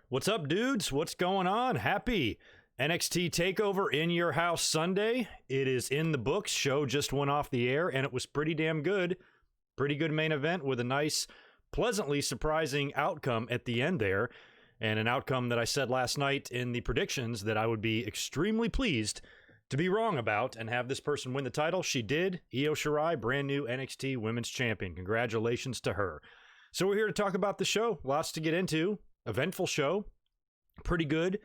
What's up, dudes? What's going on? Happy NXT Takeover in your house Sunday. It is in the books. Show just went off the air, and it was pretty damn good. Pretty good main event with a nice, pleasantly surprising outcome at the end there, and an outcome that I said last night in the predictions that I would be extremely pleased to be wrong about and have this person win the title. She did. Io Shirai, brand new NXT Women's Champion. Congratulations to her. So we're here to talk about the show. Lots to get into. Eventful show. Pretty good.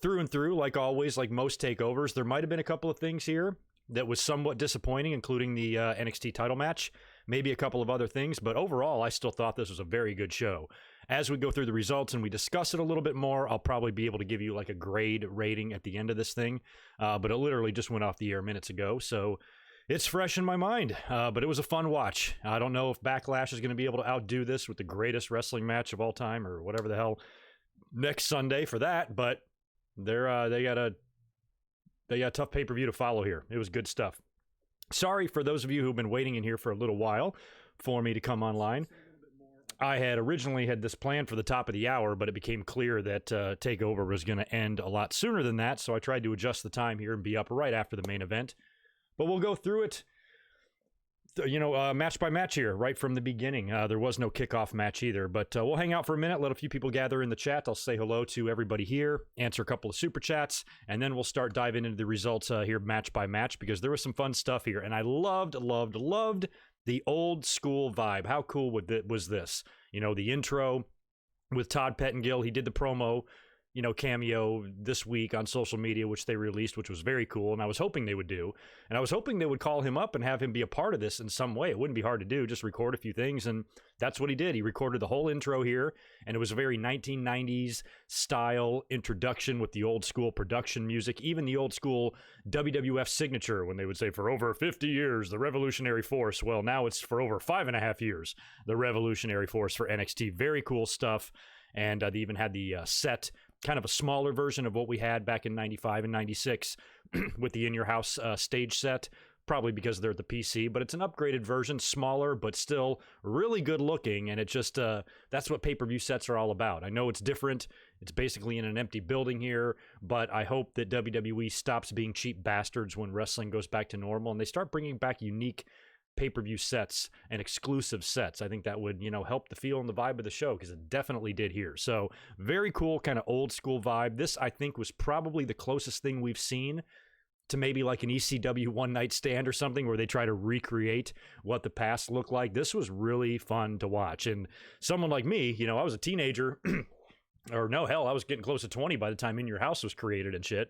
Through and through, like always, like most takeovers. There might have been a couple of things here that was somewhat disappointing, including the NXT title match. Maybe a couple of other things, but overall, I still thought this was a very good show. As we go through the results and we discuss it a little bit more, I'll probably be able to give you like a grade rating at the end of this thing, but it literally just went off the air minutes ago, so it's fresh in my mind, but it was a fun watch. I don't know if Backlash is going to be able to outdo this with the greatest wrestling match of all time or whatever the hell next Sunday for that, but they got a tough pay-per-view to follow here. It was good stuff. Sorry for those of you who've been waiting in here for a little while for me to come online. I had originally had this planned for the top of the hour, but it became clear that TakeOver was going to end a lot sooner than that, so I tried to adjust the time here and be up right after the main event. But we'll go through it, match by match here, right from the beginning. There was no kickoff match either, but we'll hang out for a minute, let a few people gather in the chat. I'll say hello to everybody here, answer a couple of super chats, and then we'll start diving into the results here match by match, because there was some fun stuff here, and I loved the old school vibe. How cool was this? The intro with Todd Pettengill. He did the promo, cameo this week on social media, which they released, which was very cool, and I was hoping they would do. And I was hoping they would call him up and have him be a part of this in some way. It wouldn't be hard to do, just record a few things, and that's what he did. He recorded the whole intro here, and it was a very 1990s style introduction with the old school production music, even the old school WWF signature when they would say, for over 50 years, the Revolutionary Force. Well, now it's for over 5.5 years, the Revolutionary Force for NXT. Very cool stuff. And they even had the set, kind of a smaller version of what we had back in 95 and 96 with the In Your House stage set, probably because they're at the PC, but it's an upgraded version, smaller, but still really good looking, and it just, that's what pay-per-view sets are all about. I know it's different. It's basically in an empty building here, but I hope that WWE stops being cheap bastards when wrestling goes back to normal, and they start bringing back unique pay-per-view sets and exclusive sets. I think that would, help the feel and the vibe of the show, because it definitely did here. So very cool, kind of old school vibe. This, I think, was probably the closest thing we've seen to maybe like an ECW One Night Stand or something, where they try to recreate what the past looked like. This was really fun to watch. And someone like me, I was a teenager, or no, hell, I was getting close to 20 by the time In Your House was created and shit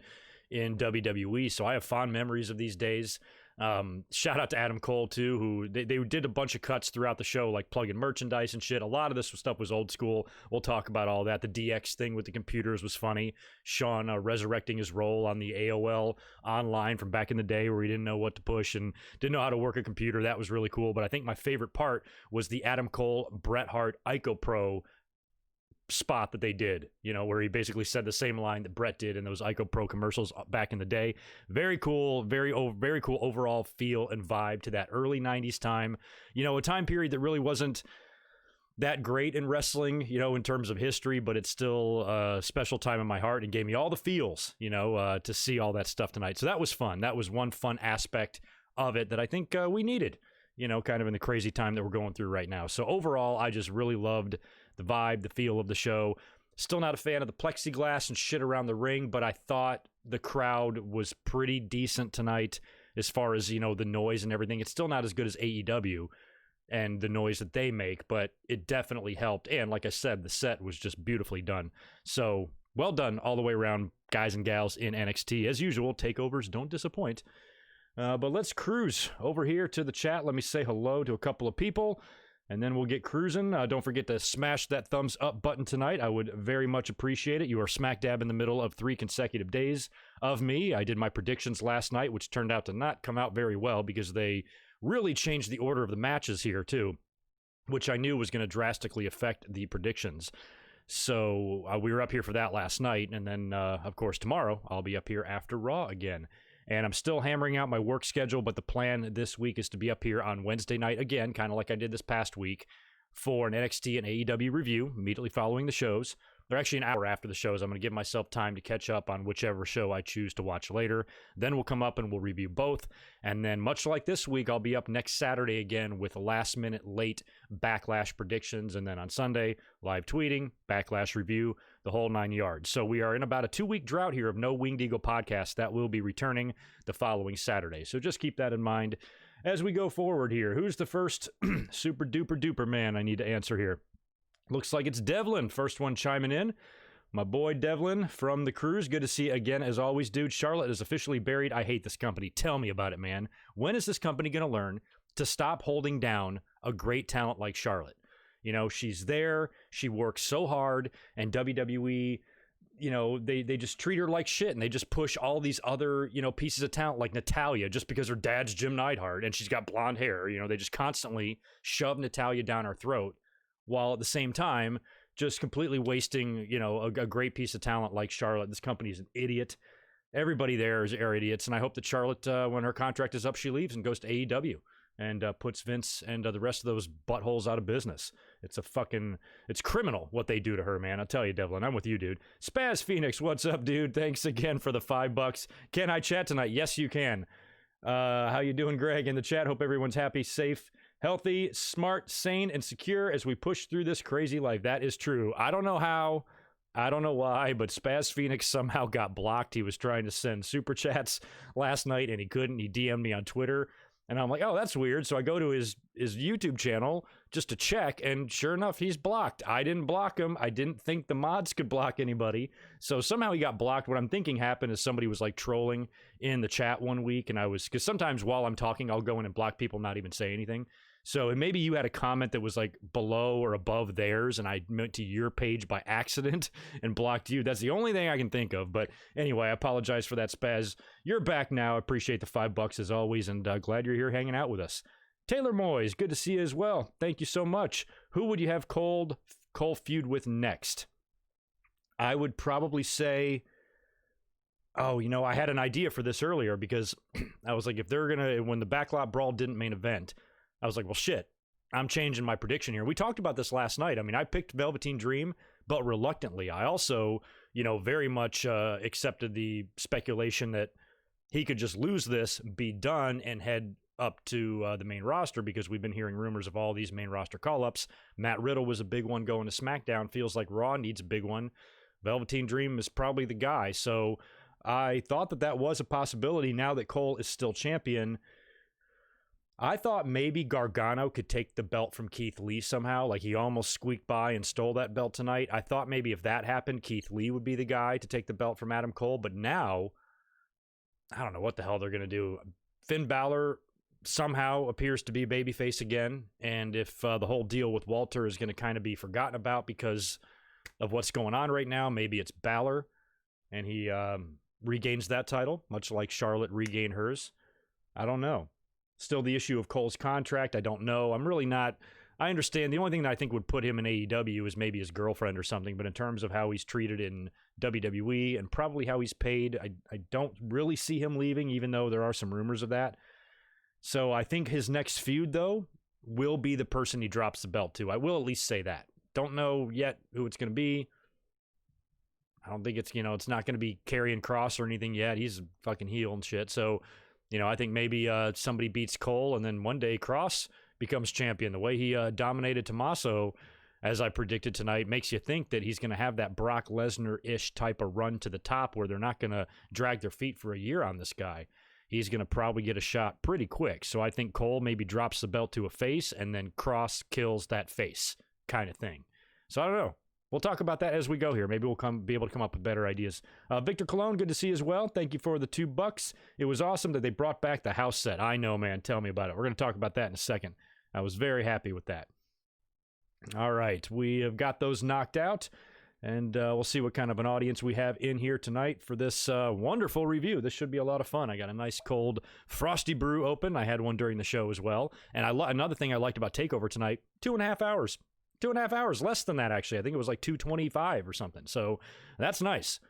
in WWE. So I have fond memories of these days. Shout out to Adam Cole too, who they did a bunch of cuts throughout the show, like plugging merchandise and shit. A lot of this stuff was old school. We'll talk about all that. The DX thing with the computers was funny. Sean resurrecting his role on the AOL online from back in the day, where he didn't know what to push and didn't know how to work a computer. That was really cool. But I think my favorite part was the Adam Cole, Bret Hart, Ico Pro spot that they did, where he basically said the same line that Bret did in those Ico Pro commercials back in the day. Very cool, very cool overall feel and vibe to that early 90s time. A time period that really wasn't that great in wrestling, in terms of history, but it's still a special time in my heart and gave me all the feels, to see all that stuff tonight. So that was fun. That was one fun aspect of it that I think we needed, kind of in the crazy time that we're going through right now. So overall, I just really loved the vibe, the feel of the show. Still not a fan of the plexiglass and shit around the ring, but I thought the crowd was pretty decent tonight as far as, the noise and everything. It's still not as good as AEW and the noise that they make, but it definitely helped. And like I said, the set was just beautifully done. So well done all the way around, guys and gals in NXT. As usual, takeovers don't disappoint. But let's cruise over here to the chat. Let me say hello to a couple of people, and then we'll get cruising. Don't forget to smash that thumbs up button tonight. I would very much appreciate it. You are smack dab in the middle of 3 consecutive days of me. I did my predictions last night, which turned out to not come out very well, because they really changed the order of the matches here too, which I knew was going to drastically affect the predictions. So we were up here for that last night, and then, of course, tomorrow I'll be up here after Raw again. And I'm still hammering out my work schedule, but the plan this week is to be up here on Wednesday night again, kind of like I did this past week, for an NXT and AEW review immediately following the shows. or actually an hour after the shows. I'm going to give myself time to catch up on whichever show I choose to watch later. Then we'll come up and we'll review both. And then much like this week, I'll be up next Saturday again with last minute late Backlash predictions. And then on Sunday, live tweeting, Backlash review, the whole 9 yards. So we are in about a 2-week drought here of no Winged Eagle podcast. That will be returning the following Saturday. So just keep that in mind as we go forward here. Who's the first super duper duper man I need to answer here? Looks like it's Devlin, first one chiming in. My boy Devlin from the cruise. Good to see you again, as always, dude. Charlotte is officially buried. I hate this company. Tell me about it, man. When is this company going to learn to stop holding down a great talent like Charlotte? You know, she's there. She works so hard, and WWE, you know, they just treat her like shit, and they just push all these other, you know, pieces of talent like Natalya just because her dad's Jim Neidhart and she's got blonde hair. You know, they just constantly shove Natalya down her throat, while at the same time just completely wasting, you know, a great piece of talent like Charlotte. This company is an idiot. Everybody there are idiots, and I hope that Charlotte, when her contract is up, she leaves and goes to AEW and puts Vince and the rest of those buttholes out of business. It's criminal what they do to her, man. I'll tell you, Devlin, I'm with you, dude. Spaz Phoenix, what's up, dude? Thanks again for the $5. Can I chat tonight? Yes, you can. How you doing, Greg? In the chat, hope everyone's happy, safe, healthy, smart, sane, and secure as we push through this crazy life. That is true. I don't know how, I don't know why, but Spaz Phoenix somehow got blocked. He was trying to send super chats last night, and he couldn't. He DM'd me on Twitter. And I'm like, oh, that's weird. So I go to his YouTube channel just to check, and sure enough, he's blocked. I didn't block him. I didn't think the mods could block anybody. So somehow he got blocked. What I'm thinking happened is somebody was like trolling in the chat one week, and because sometimes while I'm talking, I'll go in and block people, not even say anything. So and maybe you had a comment that was like below or above theirs, and I went to your page by accident and blocked you. That's the only thing I can think of. But anyway, I apologize for that, Spaz. You're back now. I appreciate the $5 as always, and glad you're here hanging out with us. Taylor Moyes, good to see you as well. Thank you so much. Who would you have Cole feud with next? I would probably say, oh, you know, I had an idea for this earlier because I was like, if they're going to, when the Backlot Brawl didn't main event, I was like, well, shit, I'm changing my prediction here. We talked about this last night. I mean, I picked Velveteen Dream, but reluctantly. I also, you know, very much accepted the speculation that he could just lose this, be done, and head up to the main roster, because we've been hearing rumors of all these main roster call-ups. Matt Riddle was a big one going to SmackDown. Feels like Raw needs a big one. Velveteen Dream is probably the guy. So I thought that was a possibility now that Cole is still champion. I thought maybe Gargano could take the belt from Keith Lee somehow. Like, he almost squeaked by and stole that belt tonight. I thought maybe if that happened, Keith Lee would be the guy to take the belt from Adam Cole. But now, I don't know what the hell they're going to do. Finn Balor somehow appears to be babyface again. And if the whole deal with Walter is going to kind of be forgotten about because of what's going on right now, maybe it's Balor and he regains that title, much like Charlotte regained hers. I don't know. Still the issue of Cole's contract. I don't know. I'm really not. I understand. The only thing that I think would put him in AEW is maybe his girlfriend or something. But in terms of how he's treated in WWE and probably how he's paid, I don't really see him leaving, even though there are some rumors of that. So I think his next feud, though, will be the person he drops the belt to. I will at least say that. Don't know yet who it's going to be. I don't think it's, you know, it's not going to be Karrion Kross or anything yet. He's a fucking heel and shit. So, you know, I think maybe somebody beats Cole, and then one day Kross becomes champion. The way he dominated Tommaso, as I predicted tonight, makes you think that he's going to have that Brock Lesnar-ish type of run to the top where they're not going to drag their feet for a year on this guy. He's going to probably get a shot pretty quick. So I think Cole maybe drops the belt to a face, and then Kross kills that face kind of thing. So I don't know. We'll talk about that as we go here. Maybe we'll be able to come up with better ideas. Victor Colon, good to see you as well. Thank you for the $2. It was awesome that they brought back the house set. I know, man. Tell me about it. We're going to talk about that in a second. I was very happy with that. All right. We have got those knocked out, and we'll see what kind of an audience we have in here tonight for this wonderful review. This should be a lot of fun. I got a nice cold frosty brew open. I had one during the show as well. And another thing I liked about Takeover tonight, 2.5 hours. 2.5 hours, less than that, actually. I think it was like 2:25 or something. So that's nice.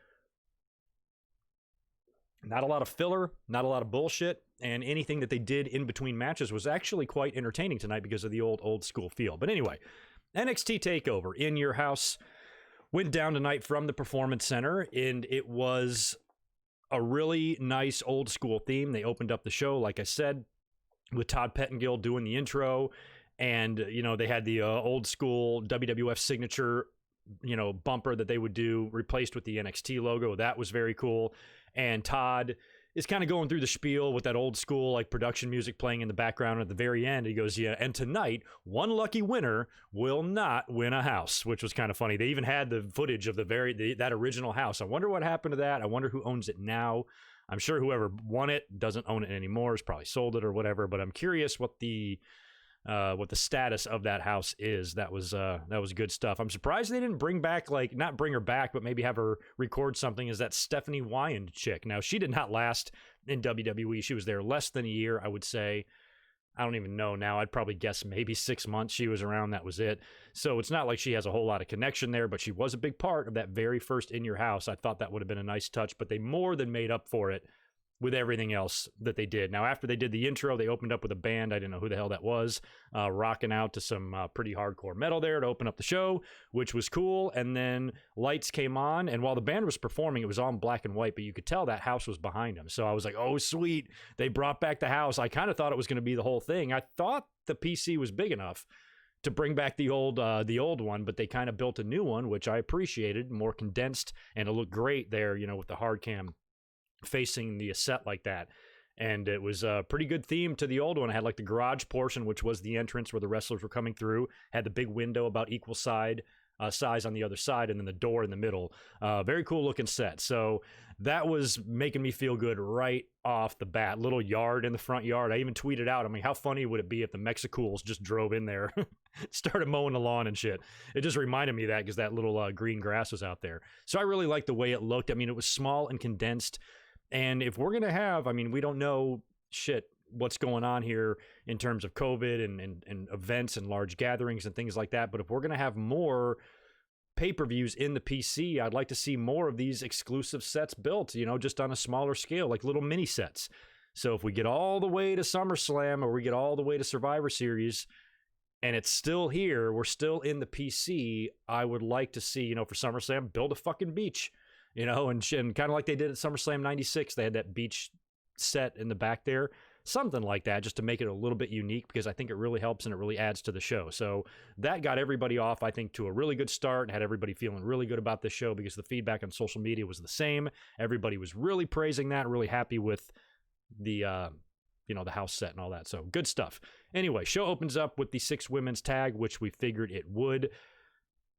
Not a lot of filler, not a lot of bullshit, and anything that they did in between matches was actually quite entertaining tonight because of the old school feel. But anyway, NXT TakeOver in your house. Went down tonight from the Performance Center, and it was a really nice old school theme. They opened up the show, like I said, with Todd Pettengill doing the intro, and they had the old school WWF signature bumper that they would do replaced with the NXT logo. That was very cool. And Todd is kind of going through the spiel with that old school like production music playing in the background. At the very end, he goes, yeah, and tonight one lucky winner will not win a house, which was kind of funny. They even had the footage of that original house. I wonder what happened to that. I wonder who owns it now. I'm sure whoever won it doesn't own it anymore, has probably sold it or whatever, but I'm curious what the status of that house is. That was good stuff. I'm surprised they didn't bring back, like, not bring her back, but maybe have her record something as that Stephanie Wyand chick. Now, she did not last in WWE. She was there less than a year, I would say. I don't even know now. I'd probably guess maybe 6 months she was around. That was it. So it's not like she has a whole lot of connection there, but she was a big part of that very first In Your House. I thought that would have been a nice touch, but they more than made up for it with everything else that they did. Now, after they did the intro, they opened up with a band. I didn't know who the hell that was, rocking out to some pretty hardcore metal there to open up the show, which was cool. And then lights came on, and while the band was performing, it was all in black and white, but you could tell that house was behind them. So I was like, oh, sweet. They brought back the house. I kind of thought it was going to be the whole thing. I thought the PC was big enough to bring back the old one, but they kind of built a new one, which I appreciated, more condensed, and it looked great there, with the hard cam facing the set like that. And it was a pretty good theme to the old one. It had like the garage portion, which was the entrance where the wrestlers were coming through, had the big window about equal size on the other side, and then the door in the middle. Very cool looking set. So that was making me feel good right off the bat. Little yard in the front yard. I even tweeted out, I mean, how funny would it be if the Mexicools just drove in there, started mowing the lawn and shit? It just reminded me of that because that little green grass was out there. So I really liked the way it looked. I mean, it was small and condensed. And if we're going to have, I mean, we don't know what's going on here in terms of COVID and events and large gatherings and things like that. But if we're going to have more pay-per-views in the PC, I'd like to see more of these exclusive sets built, just on a smaller scale, like little mini sets. So if we get all the way to SummerSlam or we get all the way to Survivor Series and it's still here, we're still in the PC, I would like to see, for SummerSlam, build a fucking beach. And kind of like they did at SummerSlam 96, they had that beach set in the back there. Something like that, just to make it a little bit unique, because I think it really helps and it really adds to the show. So that got everybody off, I think, to a really good start and had everybody feeling really good about the show because the feedback on social media was the same. Everybody was really praising that, really happy with the the house set and all that. So good stuff. Anyway, show opens up with the 6 women's tag, which we figured it would.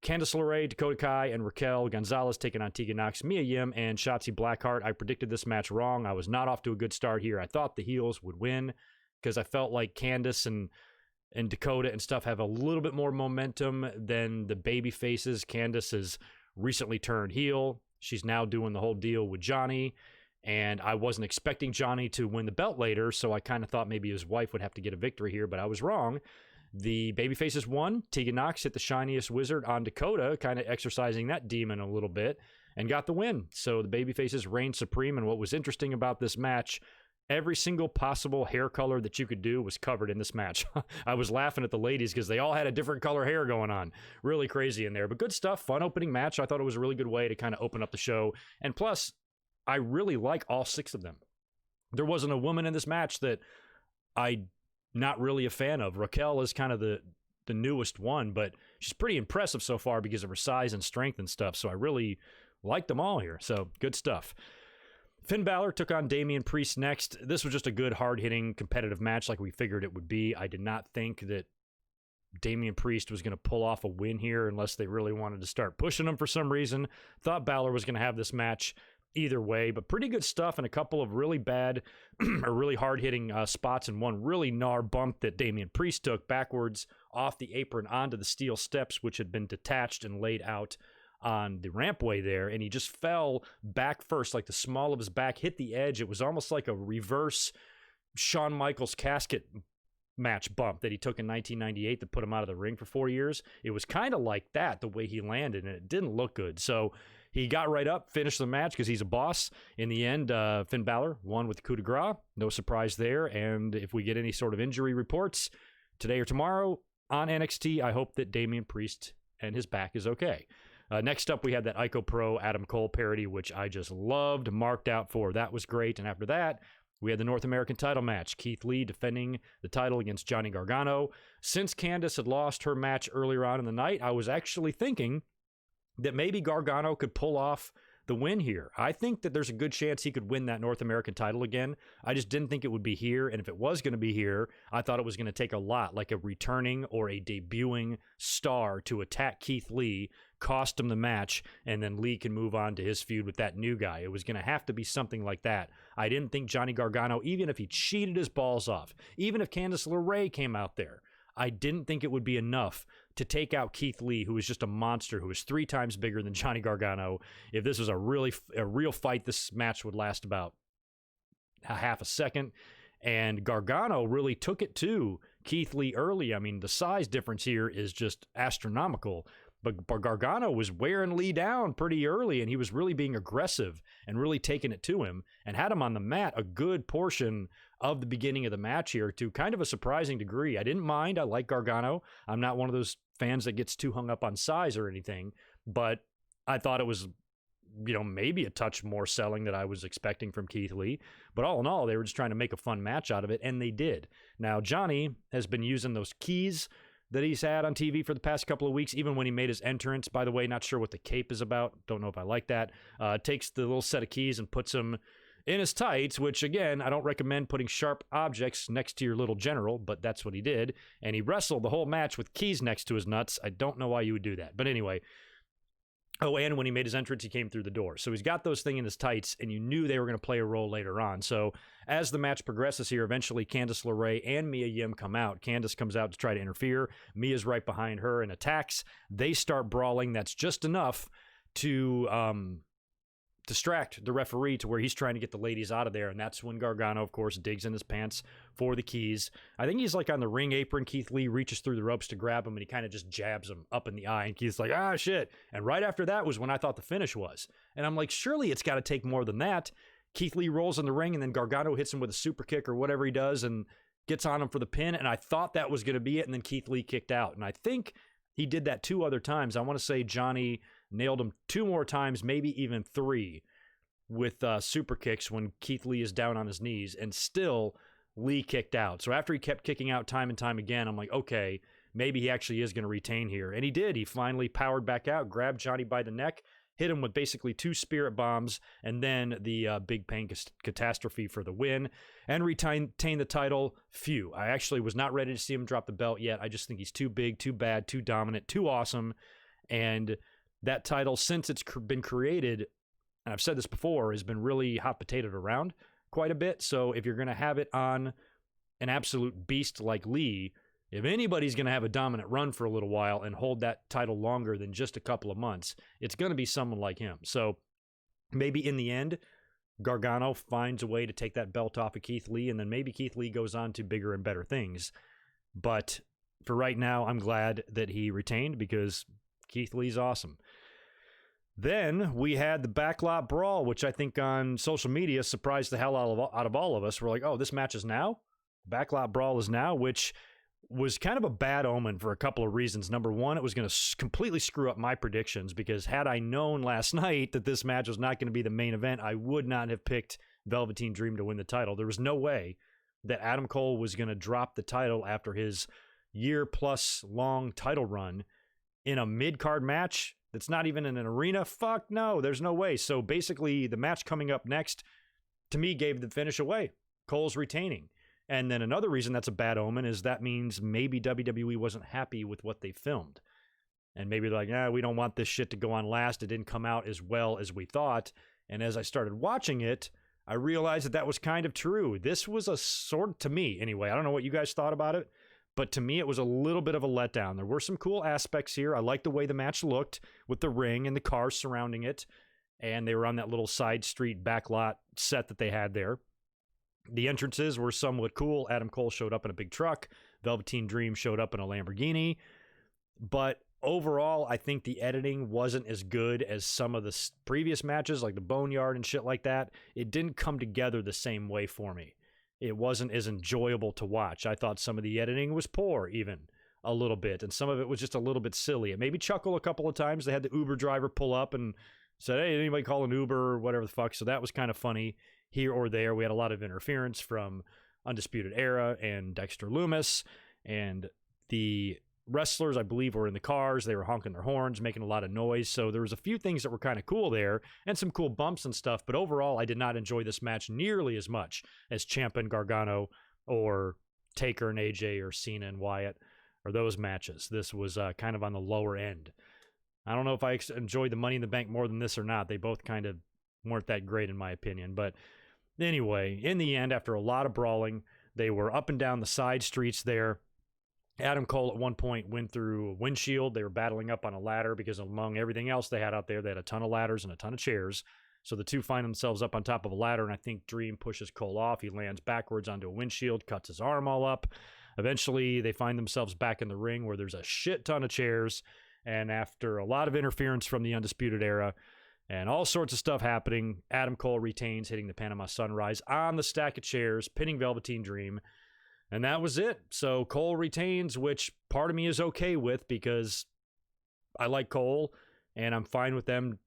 Candice LeRae, Dakota Kai, and Raquel Gonzalez taking on Tegan Nox, Mia Yim, and Shotzi Blackheart. I predicted this match wrong. I was not off to a good start here. I thought the heels would win because I felt like Candice and Dakota and stuff have a little bit more momentum than the baby faces. Candice has recently turned heel. She's now doing the whole deal with Johnny, and I wasn't expecting Johnny to win the belt later, so I kind of thought maybe his wife would have to get a victory here, but I was wrong. The babyfaces won. Tegan Nox hit the shiniest wizard on Dakota, kind of exercising that demon a little bit, and got the win. So the babyfaces reigned supreme, and what was interesting about this match, every single possible hair color that you could do was covered in this match. I was laughing at the ladies because they all had a different color hair going on. Really crazy in there, but good stuff. Fun opening match. I thought it was a really good way to kind of open up the show. And plus, I really like all 6 of them. There wasn't a woman in this match that I not really a fan of. Raquel is kind of the newest one, but she's pretty impressive so far because of her size and strength and stuff. So I really like them all here. So good stuff. Finn Balor took on Damien Priest next. This was just a good, hard-hitting, competitive match like we figured it would be. I did not think that Damien Priest was going to pull off a win here unless they really wanted to start pushing him for some reason. Thought Balor was going to have this match either way, but pretty good stuff and a couple of really bad or really hard-hitting spots, and one really gnar bump that Damien Priest took backwards off the apron onto the steel steps, which had been detached and laid out on the rampway there, and he just fell back first, like the small of his back hit the edge. It was almost like a reverse Shawn Michaels casket match bump that he took in 1998 that put him out of the ring for 4 years. It was kind of like that, the way he landed, and it didn't look good. So he got right up, finished the match because he's a boss. In the end, Finn Balor won with the coup de grace. No surprise there. And if we get any sort of injury reports today or tomorrow on NXT, I hope that Damien Priest and his back is okay. Next up, we had that Ico Pro Adam Cole parody, which I just loved, marked out for. That was great. And after that, we had the North American title match. Keith Lee defending the title against Johnny Gargano. Since Candice had lost her match earlier on in the night, I was actually thinking that maybe Gargano could pull off the win here. I think that there's a good chance he could win that North American title again. I just didn't think it would be here, and if it was going to be here, I thought it was going to take a lot, like a returning or a debuting star to attack Keith Lee, cost him the match, and then Lee can move on to his feud with that new guy. It was going to have to be something like that. I didn't think Johnny Gargano, even if he cheated his balls off, even if Candice LeRae came out there, I didn't think it would be enough to take out Keith Lee, who is just a monster, who is 3 times bigger than Johnny Gargano. If this was a real fight, this match would last about a half a second. And Gargano really took it to Keith Lee early. I mean, the size difference here is just astronomical. But Gargano was wearing Lee down pretty early, and he was really being aggressive and really taking it to him and had him on the mat a good portion of the beginning of the match here to kind of a surprising degree. I didn't mind. I like Gargano. I'm not one of those fans that gets too hung up on size or anything, but I thought it was, maybe a touch more selling than I was expecting from Keith Lee. But all in all, they were just trying to make a fun match out of it, and they did. Now, Johnny has been using those keys that he's had on TV for the past couple of weeks, even when he made his entrance. By the way, not sure what the cape is about. Don't know if I like that. Takes the little set of keys and puts them in his tights, which, again, I don't recommend putting sharp objects next to your little general, but that's what he did. And he wrestled the whole match with keys next to his nuts. I don't know why you would do that. But anyway. Oh, and when he made his entrance, he came through the door. So he's got those things in his tights, and you knew they were going to play a role later on. So as the match progresses here, eventually Candice LeRae and Mia Yim come out. Candice comes out to try to interfere. Mia's right behind her and attacks. They start brawling. That's just enough to distract the referee to where he's trying to get the ladies out of there. And that's when Gargano, of course, digs in his pants for the keys. I think he's like on the ring apron. Keith Lee reaches through the ropes to grab him, and he kind of just jabs him up in the eye. And Keith's like, shit. And right after that was when I thought the finish was. And I'm like, surely it's got to take more than that. Keith Lee rolls in the ring, and then Gargano hits him with a super kick or whatever he does and gets on him for the pin. And I thought that was going to be it. And then Keith Lee kicked out. And I think he did that 2 other times. I want to say Johnny nailed him 2 more times, maybe even 3, with super kicks when Keith Lee is down on his knees, and still Lee kicked out. So after he kept kicking out time and time again, I'm like, okay, maybe he actually is going to retain here. And he did. He finally powered back out, grabbed Johnny by the neck, hit him with basically 2 spirit bombs, and then the Big Bang Catastrophe for the win, and retain the title. Phew. I actually was not ready to see him drop the belt yet. I just think he's too big, too bad, too dominant, too awesome. And that title, since it's been created, and I've said this before, has been really hot potatoed around quite a bit. So if you're going to have it on an absolute beast like Lee, if anybody's going to have a dominant run for a little while and hold that title longer than just a couple of months, it's going to be someone like him. So maybe in the end, Gargano finds a way to take that belt off of Keith Lee, and then maybe Keith Lee goes on to bigger and better things. But for right now, I'm glad that he retained, because Keith Lee's awesome. Then we had the Backlot Brawl, which I think on social media surprised the hell out of all of us. We're like, oh, this match is now? Backlot Brawl is now, which was kind of a bad omen for a couple of reasons. Number one, it was going to completely screw up my predictions, because had I known last night that this match was not going to be the main event, I would not have picked Velveteen Dream to win the title. There was no way that Adam Cole was going to drop the title after his year-plus long title run in a mid-card match that's not even in an arena. Fuck no, there's no way. So basically, the match coming up next, to me, gave the finish away. Cole's retaining. And then another reason that's a bad omen is that means maybe WWE wasn't happy with what they filmed. And maybe they're like, we don't want this shit to go on last. It didn't come out as well as we thought. And as I started watching it, I realized that was kind of true. This was a sort, to me anyway, I don't know what you guys thought about it, but to me, it was a little bit of a letdown. There were some cool aspects here. I liked the way the match looked with the ring and the cars surrounding it. And they were on that little side street backlot set that they had there. The entrances were somewhat cool. Adam Cole showed up in a big truck. Velveteen Dream showed up in a Lamborghini. But overall, I think the editing wasn't as good as some of the previous matches, like the Boneyard and shit like that. It didn't come together the same way for me. It wasn't as enjoyable to watch. I thought some of the editing was poor, even. a little bit, and some of it was just a little bit silly. It made me chuckle a couple of times. They had the Uber driver pull up and said, hey, anybody call an Uber or whatever the fuck? So that was kind of funny here or there. We had a lot of interference from Undisputed Era and Dexter Lumis, and the wrestlers, I believe, were in the cars. They were honking their horns, making a lot of noise. So there was a few things that were kind of cool there and some cool bumps and stuff. But overall, I did not enjoy this match nearly as much as Ciampa and Gargano or Taker and AJ or Cena and Wyatt or those matches. This was kind of on the lower end. I don't know if I enjoyed the Money in the Bank more than this or not. They both kind of weren't that great in my opinion. But anyway, in the end, after a lot of brawling, they were up and down the side streets there. Adam Cole at one point went through a windshield. They were battling up on a ladder because among everything else they had out there, they had a ton of ladders and a ton of chairs. So the two find themselves up on top of a ladder, and I think Dream pushes Cole off. He lands backwards onto a windshield, cuts his arm all up. Eventually, they find themselves back in the ring where there's a shit ton of chairs, and after a lot of interference from the Undisputed Era and all sorts of stuff happening, Adam Cole retains, hitting the Panama Sunrise on the stack of chairs, pinning Velveteen Dream. And that was it. So Cole retains, which part of me is okay with because I like Cole and I'm fine with them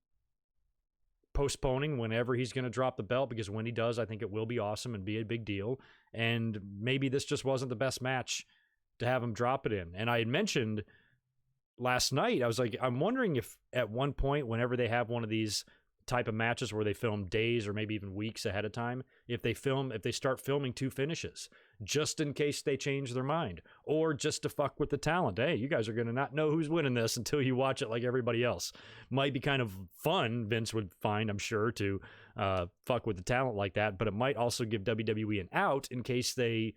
postponing whenever he's going to drop the belt, because when he does, I think it will be awesome and be a big deal. And maybe this just wasn't the best match to have him drop it in. And I had mentioned last night, I was like, I'm wondering if at one point, whenever they have one of these type of matches where they film days or maybe even weeks ahead of time, if they start filming two finishes just in case they change their mind, or just to fuck with the talent. Hey, you guys are going to not know who's winning this until you watch it like everybody else. Might be kind of fun, Vince would find, I'm sure, to fuck with the talent like that, but it might also give WWE an out in case they,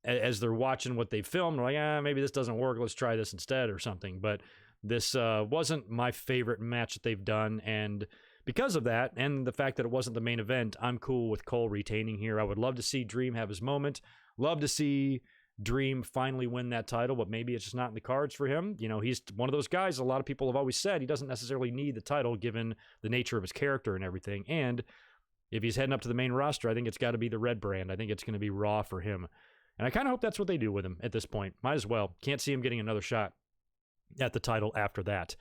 as they're watching what they filmed, they're like, maybe this doesn't work, let's try this instead or something. But this wasn't my favorite match that they've done, and because of that, and the fact that it wasn't the main event, I'm cool with Cole retaining here. I would love to see Dream have his moment. Love to see Dream finally win that title, but maybe it's just not in the cards for him. You know, he's one of those guys, a lot of people have always said he doesn't necessarily need the title given the nature of his character and everything. And if he's heading up to the main roster, I think it's got to be the red brand. I think it's going to be Raw for him. And I kind of hope that's what they do with him at this point. Might as well. Can't see him getting another shot at the title after that.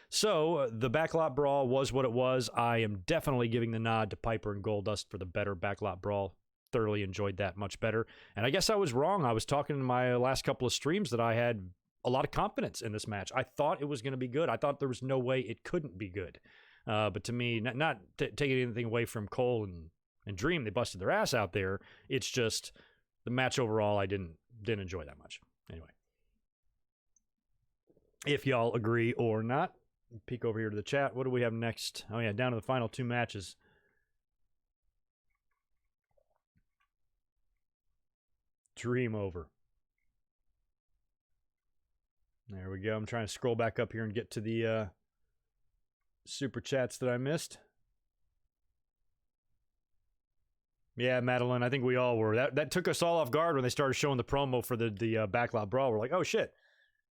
So the Backlot Brawl was what it was. I am definitely giving the nod to Piper and Goldust for the better Backlot Brawl. Thoroughly enjoyed that much better. And I guess I was wrong. I was talking in my last couple of streams that I had a lot of confidence in this match. I thought it was going to be good. I thought there was no way it couldn't be good. But to me, not taking anything away from Cole and Dream, they busted their ass out there. It's just the match overall I didn't enjoy that much. Anyway, if y'all agree or not, peek over here to the chat. What do we have next? Oh yeah, down to the final two matches. Dream over. There we go. I'm trying to scroll back up here and get to the super chats that I missed. Yeah, Madeline, I think we all were. That took us all off guard when they started showing the promo for the Backlot Brawl. We're like, oh shit,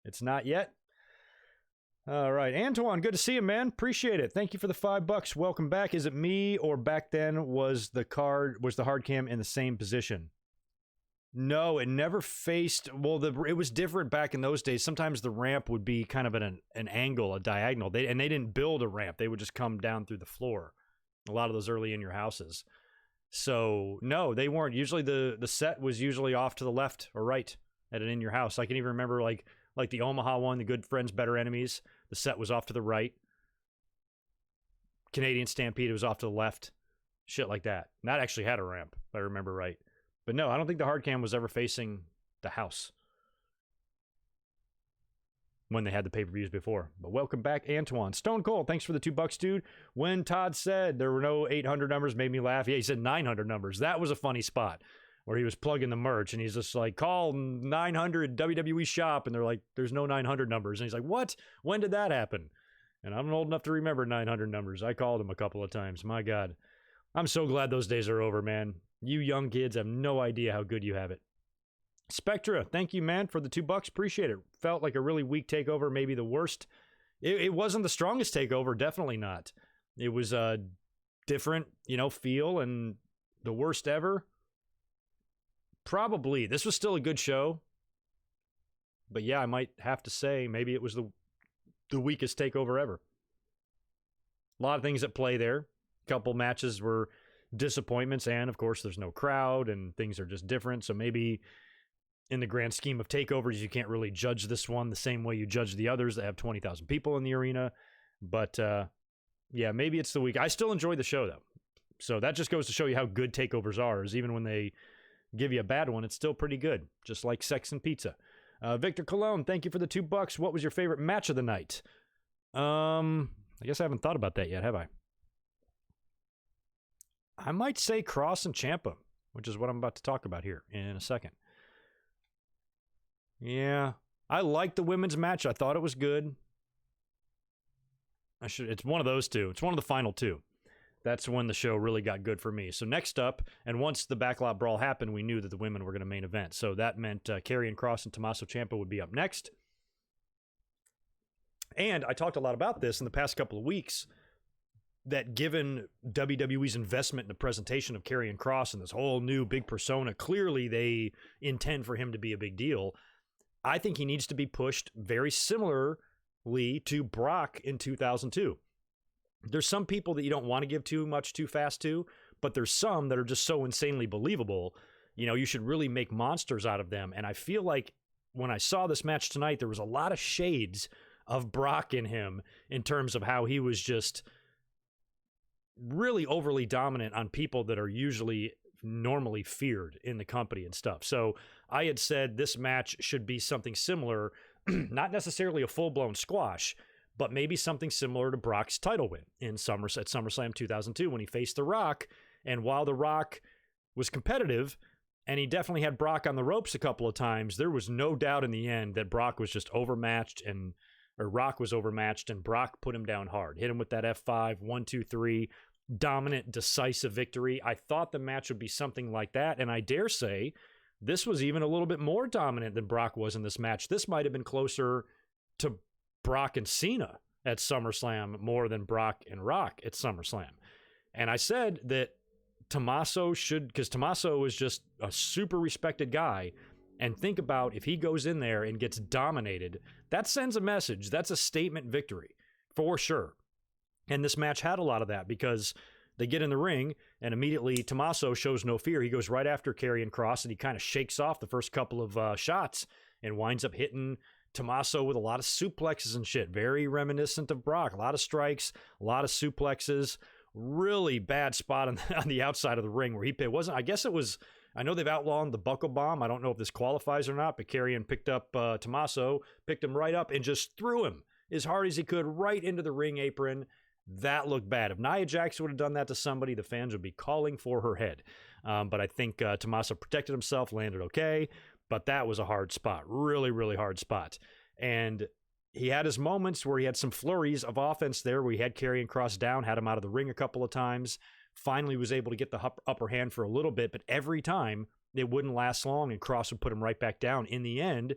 it's not yet. All right, Antoine, good to see you, man. Appreciate it. Thank you for the $5. Welcome back. Is it me or back then was the hard cam in the same position? No, it never faced. Well, it was different back in those days. Sometimes the ramp would be kind of at an angle, a diagonal. They didn't build a ramp. They would just come down through the floor. A lot of those early in your houses. So no, they weren't. Usually the set was usually off to the left or right at an in your house. I can even remember like the Omaha one, the Good Friends, Better Enemies. The set was off to the right. Canadian Stampede, it was off to the left. Shit like that. And that actually had a ramp, if I remember right. But no, I don't think the hard cam was ever facing the house when they had the pay-per-views before. But welcome back, Antoine. Stone Cold, thanks for the $2, dude. When Todd said there were no 800 numbers, made me laugh. Yeah, he said 900 numbers. That was a funny spot where he was plugging the merch, and he's just like, call 900 WWE shop, and they're like, there's no 900 numbers. And he's like, what? When did that happen? And I'm old enough to remember 900 numbers. I called him a couple of times. My God. I'm so glad those days are over, man. You young kids have no idea how good you have it. Spectra, thank you, man, for the $2. Appreciate it. Felt like a really weak takeover, maybe the worst. It wasn't the strongest takeover, definitely not. It was a different, feel, and the worst ever. Probably. This was still a good show. But yeah, I might have to say maybe it was the weakest takeover ever. A lot of things at play there. A couple matches were disappointments, and of course there's no crowd and things are just different. So maybe in the grand scheme of takeovers, you can't really judge this one the same way you judge the others that have 20,000 people in the arena. But yeah, maybe it's the week. I still enjoy the show, though. So that just goes to show you how good takeovers are, is even when they give you a bad one, it's still pretty good, just like sex and pizza. Victor Cologne, thank you for the $2. What was your favorite match of the night? I guess I haven't thought about that yet, have I? I might say Cross and Ciampa, which is what I'm about to talk about here in a second. Yeah, I liked the women's match. I thought it was good. It's one of those two. It's one of the final two. That's when the show really got good for me. So next up, and once the Backlot Brawl happened, we knew that the women were going to main event. So that meant Karrion Kross and Tommaso Ciampa would be up next. And I talked a lot about this in the past couple of weeks, that given WWE's investment in the presentation of Karrion Kross and this whole new big persona, clearly they intend for him to be a big deal. I think he needs to be pushed very similarly to Brock in 2002. There's some people that you don't want to give too much too fast to, but there's some that are just so insanely believable. You know, you should really make monsters out of them. And I feel like when I saw this match tonight, there was a lot of shades of Brock in him in terms of how he was just really overly dominant on people that are usually normally feared in the company and stuff. So I had said this match should be something similar, not necessarily a full-blown squash, but maybe something similar to Brock's title win at SummerSlam 2002 when he faced The Rock. And while The Rock was competitive, and he definitely had Brock on the ropes a couple of times, there was no doubt in the end that Brock was just overmatched, or Rock was overmatched, and Brock put him down hard. Hit him with that F5, 1, 2, 3, dominant, decisive victory. I thought the match would be something like that, and I dare say this was even a little bit more dominant than Brock was in this match. This might have been closer to Brock and Cena at SummerSlam more than Brock and Rock at SummerSlam. And I said that Tommaso should, because Tommaso is just a super respected guy, and think about if he goes in there and gets dominated, that sends a message. That's a statement victory for sure. And this match had a lot of that because they get in the ring and immediately Tommaso shows no fear. He goes right after Karrion Kross and he kind of shakes off the first couple of shots and winds up hitting Tommaso with a lot of suplexes and shit. Very reminiscent of Brock. A lot of strikes, a lot of suplexes. Really bad spot on the outside of the ring where he wasn't. I guess it was. I know they've outlawed the buckle bomb. I don't know if this qualifies or not, but Karrion picked up Tommaso, picked him right up, and just threw him as hard as he could right into the ring apron. That looked bad. If Nia Jax would have done that to somebody, the fans would be calling for her head. But I think Tommaso protected himself, landed okay. But that was a hard spot. Really, really hard spot. And he had his moments where he had some flurries of offense there where he had Karrion Kross down, had him out of the ring a couple of times. Finally was able to get the upper hand for a little bit, but every time it wouldn't last long and Kross would put him right back down. In the end,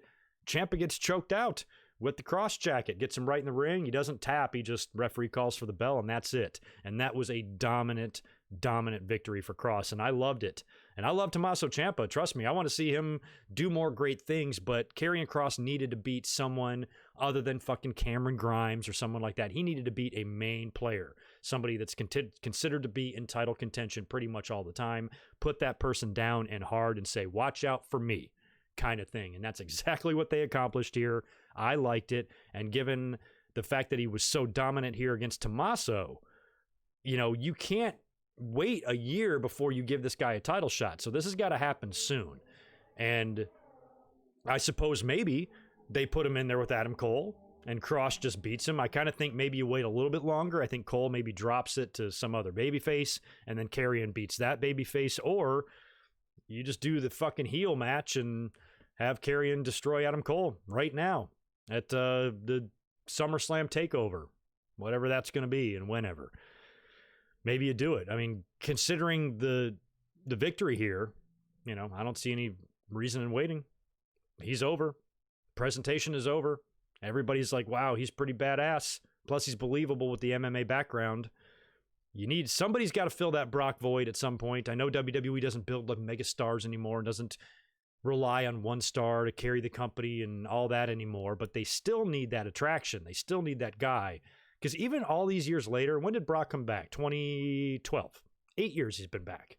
Ciampa gets choked out with the cross jacket, gets him right in the ring. He doesn't tap. He just, referee calls for the bell, and that's it. And that was a dominant victory for Kross, and I loved it. And I love Tommaso Ciampa. Trust me, I want to see him do more great things, but Karrion Kross needed to beat someone other than fucking Cameron Grimes or someone like that. He needed to beat a main player, somebody that's considered to be in title contention pretty much all the time. Put that person down and hard and say, watch out for me, kind of thing. And that's exactly what they accomplished here. I liked it. And given the fact that he was so dominant here against Tommaso, you know, you can't wait a year before you give this guy a title shot. So this has got to happen soon. And I suppose maybe they put him in there with Adam Cole and Kross just beats him. I kind of think maybe you wait a little bit longer. I think Cole maybe drops it to some other babyface and then Karrion beats that babyface, or you just do the fucking heel match and have Karrion destroy Adam Cole right now at the SummerSlam Takeover, whatever that's going to be and whenever. Maybe you do it. I mean, considering the victory here, you know, I don't see any reason in waiting. He's over. Presentation is over. Everybody's like, wow, he's pretty badass. Plus, he's believable with the MMA background. Somebody's got to fill that Brock void at some point. I know WWE doesn't build like mega stars anymore, doesn't rely on one star to carry the company and all that anymore, but they still need that attraction. They still need that guy. Because even all these years later, when did Brock come back? 2012. 8 years he's been back.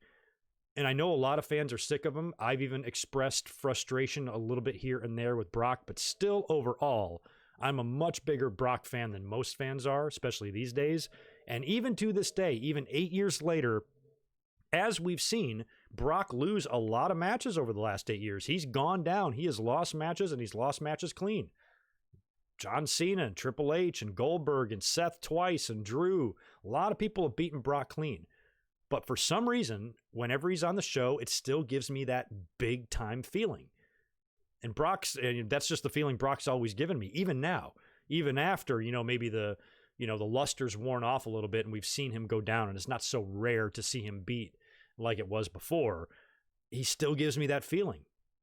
And I know a lot of fans are sick of him. I've even expressed frustration a little bit here and there with Brock, but still overall, I'm a much bigger Brock fan than most fans are, especially these days. And even to this day, even 8 years later, as we've seen, Brock lose a lot of matches over the last 8 years. He's gone down. He has lost matches, and he's lost matches clean. John Cena and Triple H and Goldberg and Seth twice and Drew. A lot of people have beaten Brock clean. But for some reason, whenever he's on the show, it still gives me that big time feeling. And that's just the feeling Brock's always given me, even now, even after, maybe the luster's worn off a little bit and we've seen him go down and it's not so rare to see him beat like it was before. He still gives me that feeling.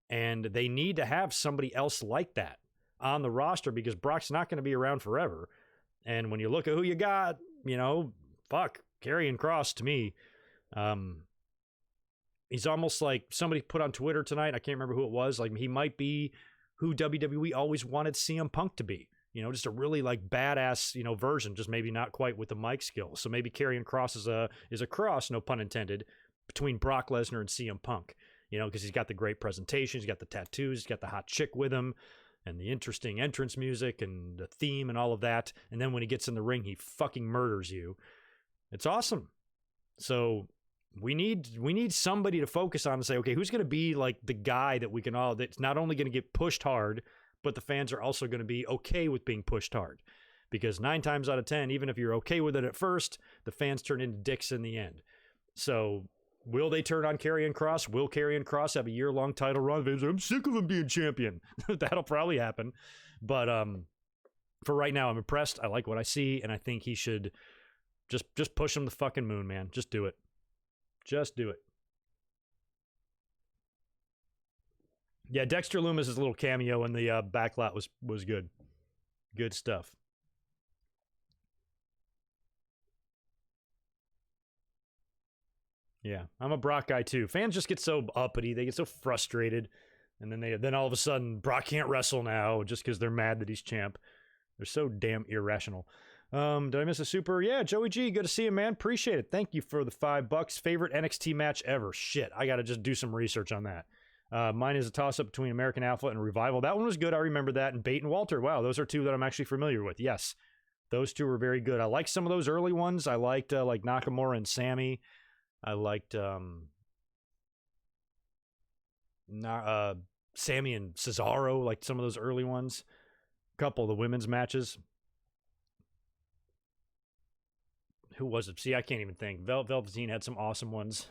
And they need to have somebody else like that on the roster because Brock's not going to be around forever. And when you look at who you got, Karrion Kross to me, he's almost like somebody put on Twitter tonight. I can't remember who it was. Like he might be who WWE always wanted CM Punk to be. Just a really like badass, version, just maybe not quite with the mic skills. So maybe Karrion Kross is a cross, no pun intended, between Brock Lesnar and CM Punk. Because he's got the great presentation, he's got the tattoos, he's got the hot chick with him, and the interesting entrance music and the theme and all of that. And then when he gets in the ring, he fucking murders you. It's awesome. So we need somebody to focus on and say, okay, who's going to be like the guy that we can all, that's not only going to get pushed hard, but the fans are also going to be okay with being pushed hard. Because 9 times out of 10, even if you're okay with it at first, the fans turn into dicks in the end. So will they turn on Karrion Kross? Will Karrion Kross have a year-long title run? I'm sick of him being champion. That'll probably happen. But for right now, I'm impressed. I like what I see, and I think he should just push him the fucking moon, man. Just do it. Just do it. Yeah, Dexter Lumis' little cameo in the backlot was good. Good stuff. Yeah, I'm a Brock guy too. Fans just get so uppity, they get so frustrated, and then all of a sudden Brock can't wrestle now just because they're mad that he's champ. They're so damn irrational. Did I miss a super? Yeah, Joey G, good to see you, man. Appreciate it. Thank you for the $5. Favorite NXT match ever? Shit, I got to just do some research on that. Mine is a toss-up between American Alpha and Revival. That one was good. I remember that. And Bate and Walter. Wow, those are two that I'm actually familiar with. Yes, those two were very good. I liked some of those early ones. I liked like Nakamura and Sammy. I liked Sammy and Cesaro, like some of those early ones. A couple of the women's matches. Who was it? See, I can't even think. Velveteen had some awesome ones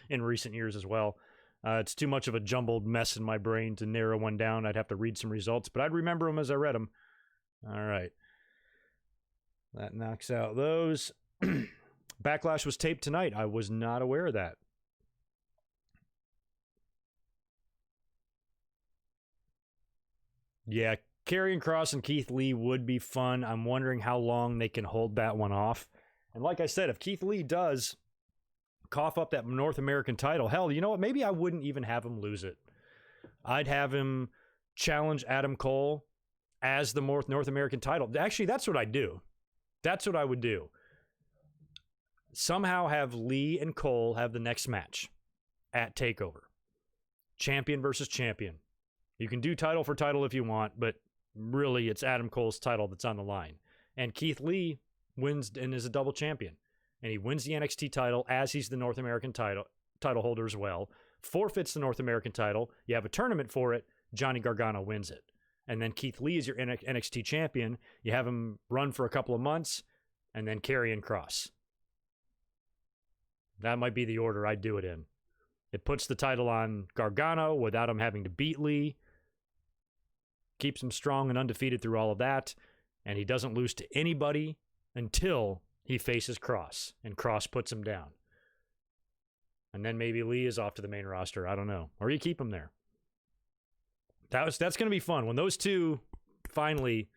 in recent years as well. It's too much of a jumbled mess in my brain to narrow one down. I'd have to read some results, but I'd remember them as I read them. All right. That knocks out those. Backlash was taped tonight. I was not aware of that. Yeah, Karrion Kross and Keith Lee would be fun. I'm wondering how long they can hold that one off. And like I said, if Keith Lee does cough up that North American title, hell, you know what? Maybe I wouldn't even have him lose it. I'd have him challenge Adam Cole as the North American title. Actually, that's what I'd do. That's what I would do. Somehow have Lee and Cole have the next match at Takeover. Champion versus champion. You can do title for title if you want, but really it's Adam Cole's title that's on the line. And Keith Lee wins and is a double champion. And he wins the NXT title as he's the North American title holder as well. Forfeits the North American title. You have a tournament for it. Johnny Gargano wins it. And then Keith Lee is your NXT champion. You have him run for a couple of months, and then Karrion Kross. That might be the order I'd do it in. It puts the title on Gargano without him having to beat Lee. Keeps him strong and undefeated through all of that. And he doesn't lose to anybody until he faces Kross. And Kross puts him down. And then maybe Lee is off to the main roster. I don't know. Or you keep him there. That's going to be fun. When those two finally...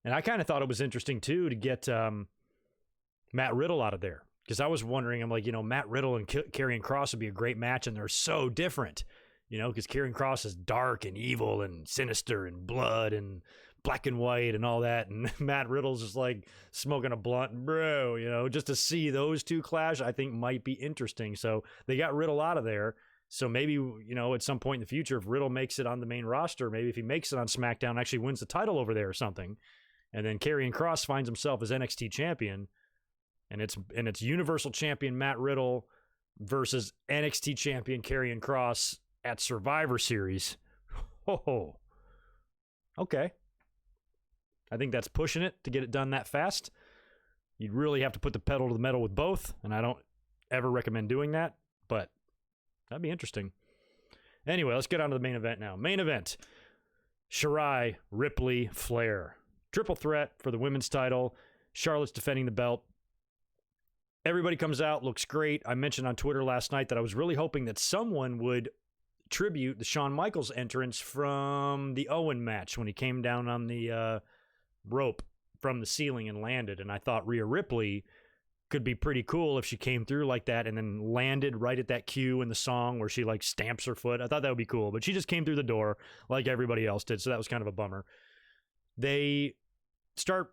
And I kind of thought it was interesting, too, to get Matt Riddle out of there. Because I was wondering, I'm like, Matt Riddle and Karrion Kross would be a great match, and they're so different. you know, because Karrion Kross is dark and evil and sinister and blood and black and white and all that, and Matt Riddle's just like smoking a blunt, bro, you know, just to see those two clash, I think might be interesting. So they got Riddle out of there. So maybe, you know, at some point in the future, if Riddle makes it on the main roster, maybe if he makes it on SmackDown, actually wins the title over there or something, and then Karrion Kross finds himself as NXT champion, and it's Universal Champion Matt Riddle versus NXT champion Karrion Kross at Survivor Series. Oh, okay. I think that's pushing it to get it done that fast. You'd really have to put the pedal to the metal with both, and I don't ever recommend doing that, but that'd be interesting. Anyway, let's get on to the main event now. Main event, Shirai, Ripley, Flair. Triple threat for the women's title. Charlotte's defending the belt. Everybody comes out, looks great. I mentioned on Twitter last night that I was really hoping that someone would tribute the Shawn Michaels entrance from the Owen match when he came down on the rope from the ceiling and landed. And I thought Rhea Ripley could be pretty cool if she came through like that and then landed right at that cue in the song where she like stamps her foot. I thought that would be cool, but she just came through the door like everybody else did. So that was kind of a bummer. They start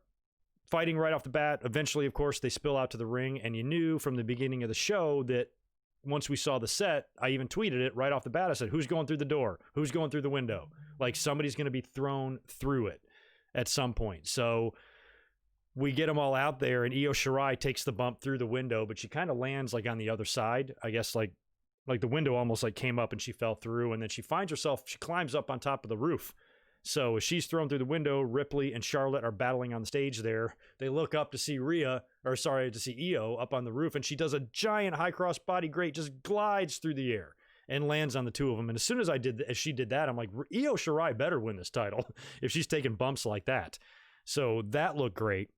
fighting right off the bat. Eventually, of course, they spill out to the ring, and you knew from the beginning of the show that once we saw the set, I even tweeted it right off the bat. I said, who's going through the door? Who's going through the window? Like somebody's going to be thrown through it at some point. So we get them all out there, and Io Shirai takes the bump through the window, but she kind of lands like on the other side. I guess like the window almost like came up and she fell through, and then she finds herself, she climbs up on top of the roof. So as she's thrown through the window, Ripley and Charlotte are battling on the stage there. They look up to see to see Io up on the roof, and she does a giant high cross body great, just glides through the air and lands on the two of them. And as soon as she did that, I'm like, Io Shirai better win this title if she's taking bumps like that. So that looked great.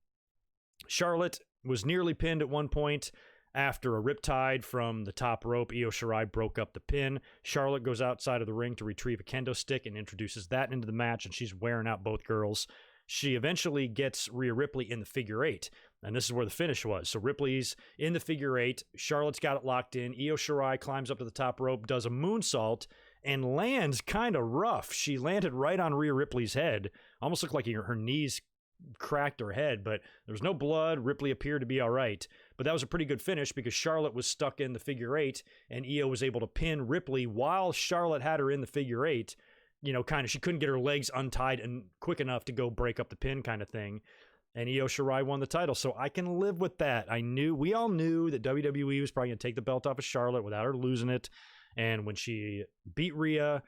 Charlotte was nearly pinned at one point. After a riptide from the top rope, Io Shirai broke up the pin. Charlotte goes outside of the ring to retrieve a kendo stick and introduces that into the match, and she's wearing out both girls. She eventually gets Rhea Ripley in the figure eight, and this is where the finish was. So Ripley's in the figure eight. Charlotte's got it locked in. Io Shirai climbs up to the top rope, does a moonsault, and lands kind of rough. She landed right on Rhea Ripley's head. Almost looked like her knees cracked her head, but there was no blood. Ripley appeared to be all right. But that was a pretty good finish because Charlotte was stuck in the figure eight, and Io was able to pin Ripley while Charlotte had her in the figure eight. You know, kind of, she couldn't get her legs untied and quick enough to go break up the pin kind of thing. And Io Shirai won the title, so I can live with that. We all knew that WWE was probably going to take the belt off of Charlotte without her losing it. And when she beat Rhea,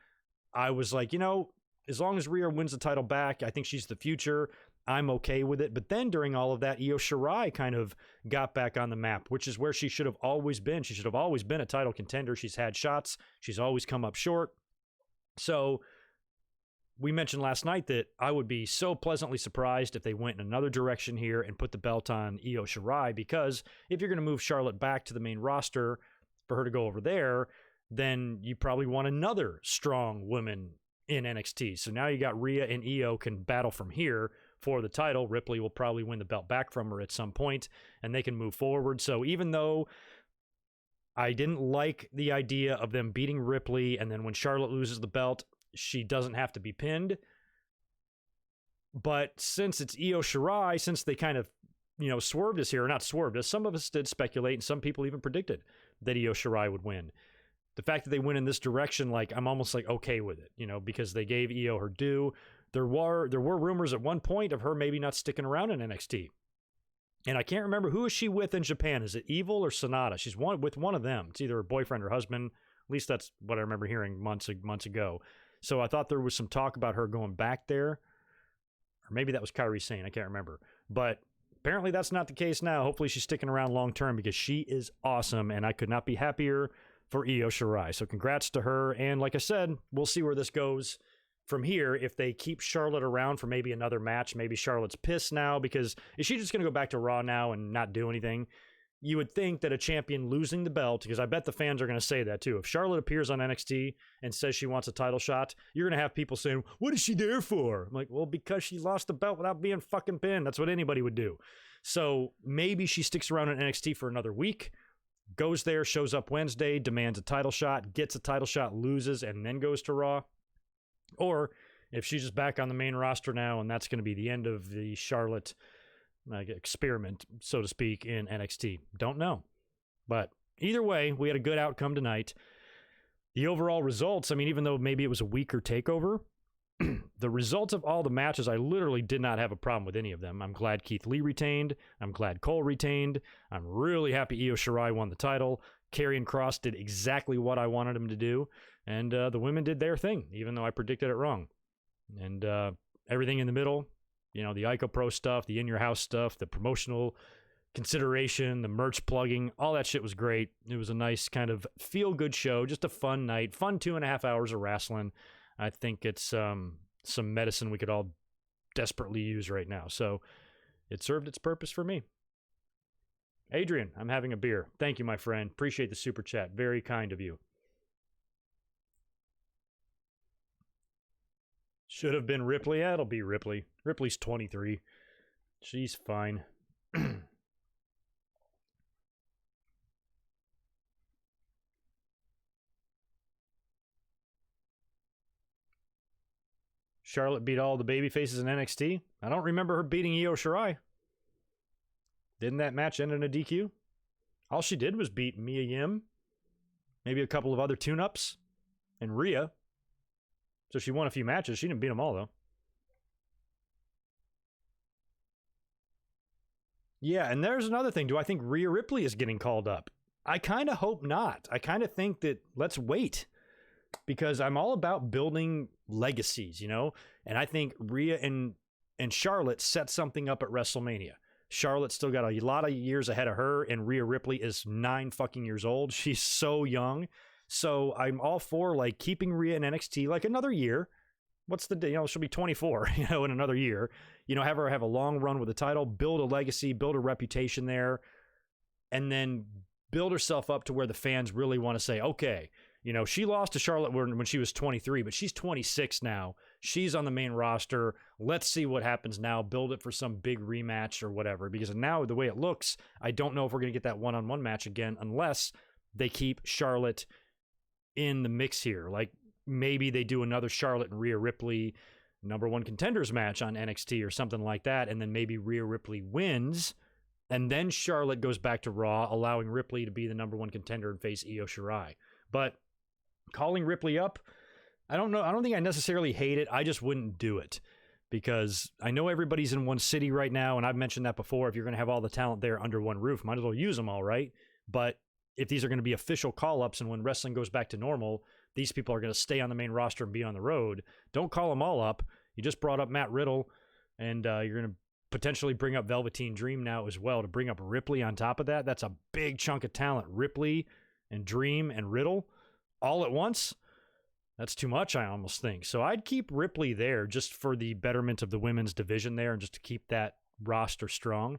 I was like, you know, as long as Rhea wins the title back, I think she's the future. I'm okay with it. But then during all of that, Io Shirai kind of got back on the map, which is where she should have always been. She should have always been a title contender. She's had shots. She's always come up short. So we mentioned last night that I would be so pleasantly surprised if they went in another direction here and put the belt on Io Shirai, because if you're going to move Charlotte back to the main roster for her to go over there, then you probably want another strong woman in NXT. So now you got Rhea and Io can battle from here for the title. Ripley will probably win the belt back from her at some point, and they can move forward. So even though I didn't like the idea of them beating Ripley, and then when Charlotte loses the belt, she doesn't have to be pinned. But since it's Io Shirai, since they kind of, you know, swerved us here, or not swerved us, some of us did speculate, and some people even predicted that Io Shirai would win. The fact that they went in this direction, like, I'm almost like okay with it, you know, because they gave Io her due. There were rumors at one point of her maybe not sticking around in NXT. And I can't remember, who is she with in Japan? Is it Evil or Sonata? She's with one of them. It's either her boyfriend or husband. At least that's what I remember hearing months ago. So I thought there was some talk about her going back there. Or maybe that was Kairi Sane. I can't remember. But apparently that's not the case now. Hopefully she's sticking around long term, because she is awesome, and I could not be happier for Io Shirai. So congrats to her. And like I said, we'll see where this goes from here. If they keep Charlotte around for maybe another match, maybe Charlotte's pissed now, because is she just going to go back to Raw now and not do anything? You would think that a champion losing the belt, because I bet the fans are going to say that too. If Charlotte appears on NXT and says she wants a title shot, you're going to have people saying, what is she there for? I'm like, well, because she lost the belt without being fucking pinned. That's what anybody would do. So maybe she sticks around in NXT for another week. goes there, shows up Wednesday, demands a title shot, gets a title shot, loses, and then goes to Raw. Or if she's just back on the main roster now, and that's going to be the end of the Charlotte experiment, so to speak, in NXT. Don't know. But either way, we had a good outcome tonight. The overall results, I mean, even though maybe it was a weaker takeover, the results of all the matches, I literally did not have a problem with any of them. I'm glad Keith Lee retained. I'm glad Cole retained. I'm really happy Io Shirai won the title. Karrion Kross did exactly what I wanted him to do. And the women did their thing, even though I predicted it wrong. And everything in the middle, you know, the Ico Pro stuff, the In Your House stuff, the promotional consideration, the merch plugging, all that shit was great. It was a nice kind of feel-good show, just a fun night, fun 2.5 hours of wrestling. I think it's some medicine we could all desperately use right now. So it served its purpose for me. Adrian, I'm having a beer. Thank you, my friend. Appreciate the super chat. Very kind of you. Should have been Ripley. Yeah, it'll be Ripley. Ripley's 23. She's fine. Charlotte beat all the baby faces in NXT. I don't remember her beating Io Shirai. Didn't that match end in a DQ? All she did was beat Mia Yim, maybe a couple of other tune-ups, and Rhea. So she won a few matches. She didn't beat them all, though. Yeah, and there's another thing. Do I think Rhea Ripley is getting called up? I kind of hope not. I kind of think that let's wait, because I'm all about building legacies, you know? And I think Rhea and Charlotte set something up at WrestleMania. Charlotte's still got a lot of years ahead of her, and Rhea Ripley is 9 fucking years old. She's so young. So I'm all for like keeping Rhea in NXT like another year. What's the, you know, she'll be 24, you know, in another year. You know, have her have a long run with the title, build a legacy, build a reputation there, and then build herself up to where the fans really want to say, okay, you know, she lost to Charlotte when she was 23, but she's 26 now. She's on the main roster. Let's see what happens now. Build it for some big rematch or whatever. Because now, the way it looks, I don't know if we're going to get that one-on-one match again unless they keep Charlotte in the mix here. Like, maybe they do another Charlotte and Rhea Ripley #1 contenders match on NXT or something like that, and then maybe Rhea Ripley wins, and then Charlotte goes back to Raw, allowing Ripley to be the #1 contender and face Io Shirai. But calling Ripley up, I don't know. I don't think I necessarily hate it. I just wouldn't do it because I know everybody's in one city right now, and I've mentioned that before. If you're going to have all the talent there under one roof, might as well use them all, right? But if these are going to be official call-ups and when wrestling goes back to normal, these people are going to stay on the main roster and be on the road. Don't call them all up. You just brought up Matt Riddle, and you're going to potentially bring up Velveteen Dream now as well. To bring up Ripley on top of that, that's a big chunk of talent. Ripley and Dream and Riddle all at once, that's too much, I almost think. So I'd keep Ripley there just for the betterment of the women's division there and just to keep that roster strong.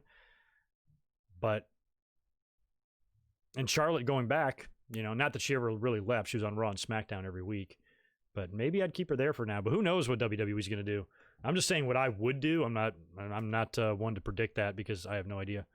And Charlotte going back, you know, not that she ever really left. She was on Raw and SmackDown every week. But maybe I'd keep her there for now. But who knows what WWE's going to do. I'm just saying what I would do. I'm not one to predict that because I have no idea.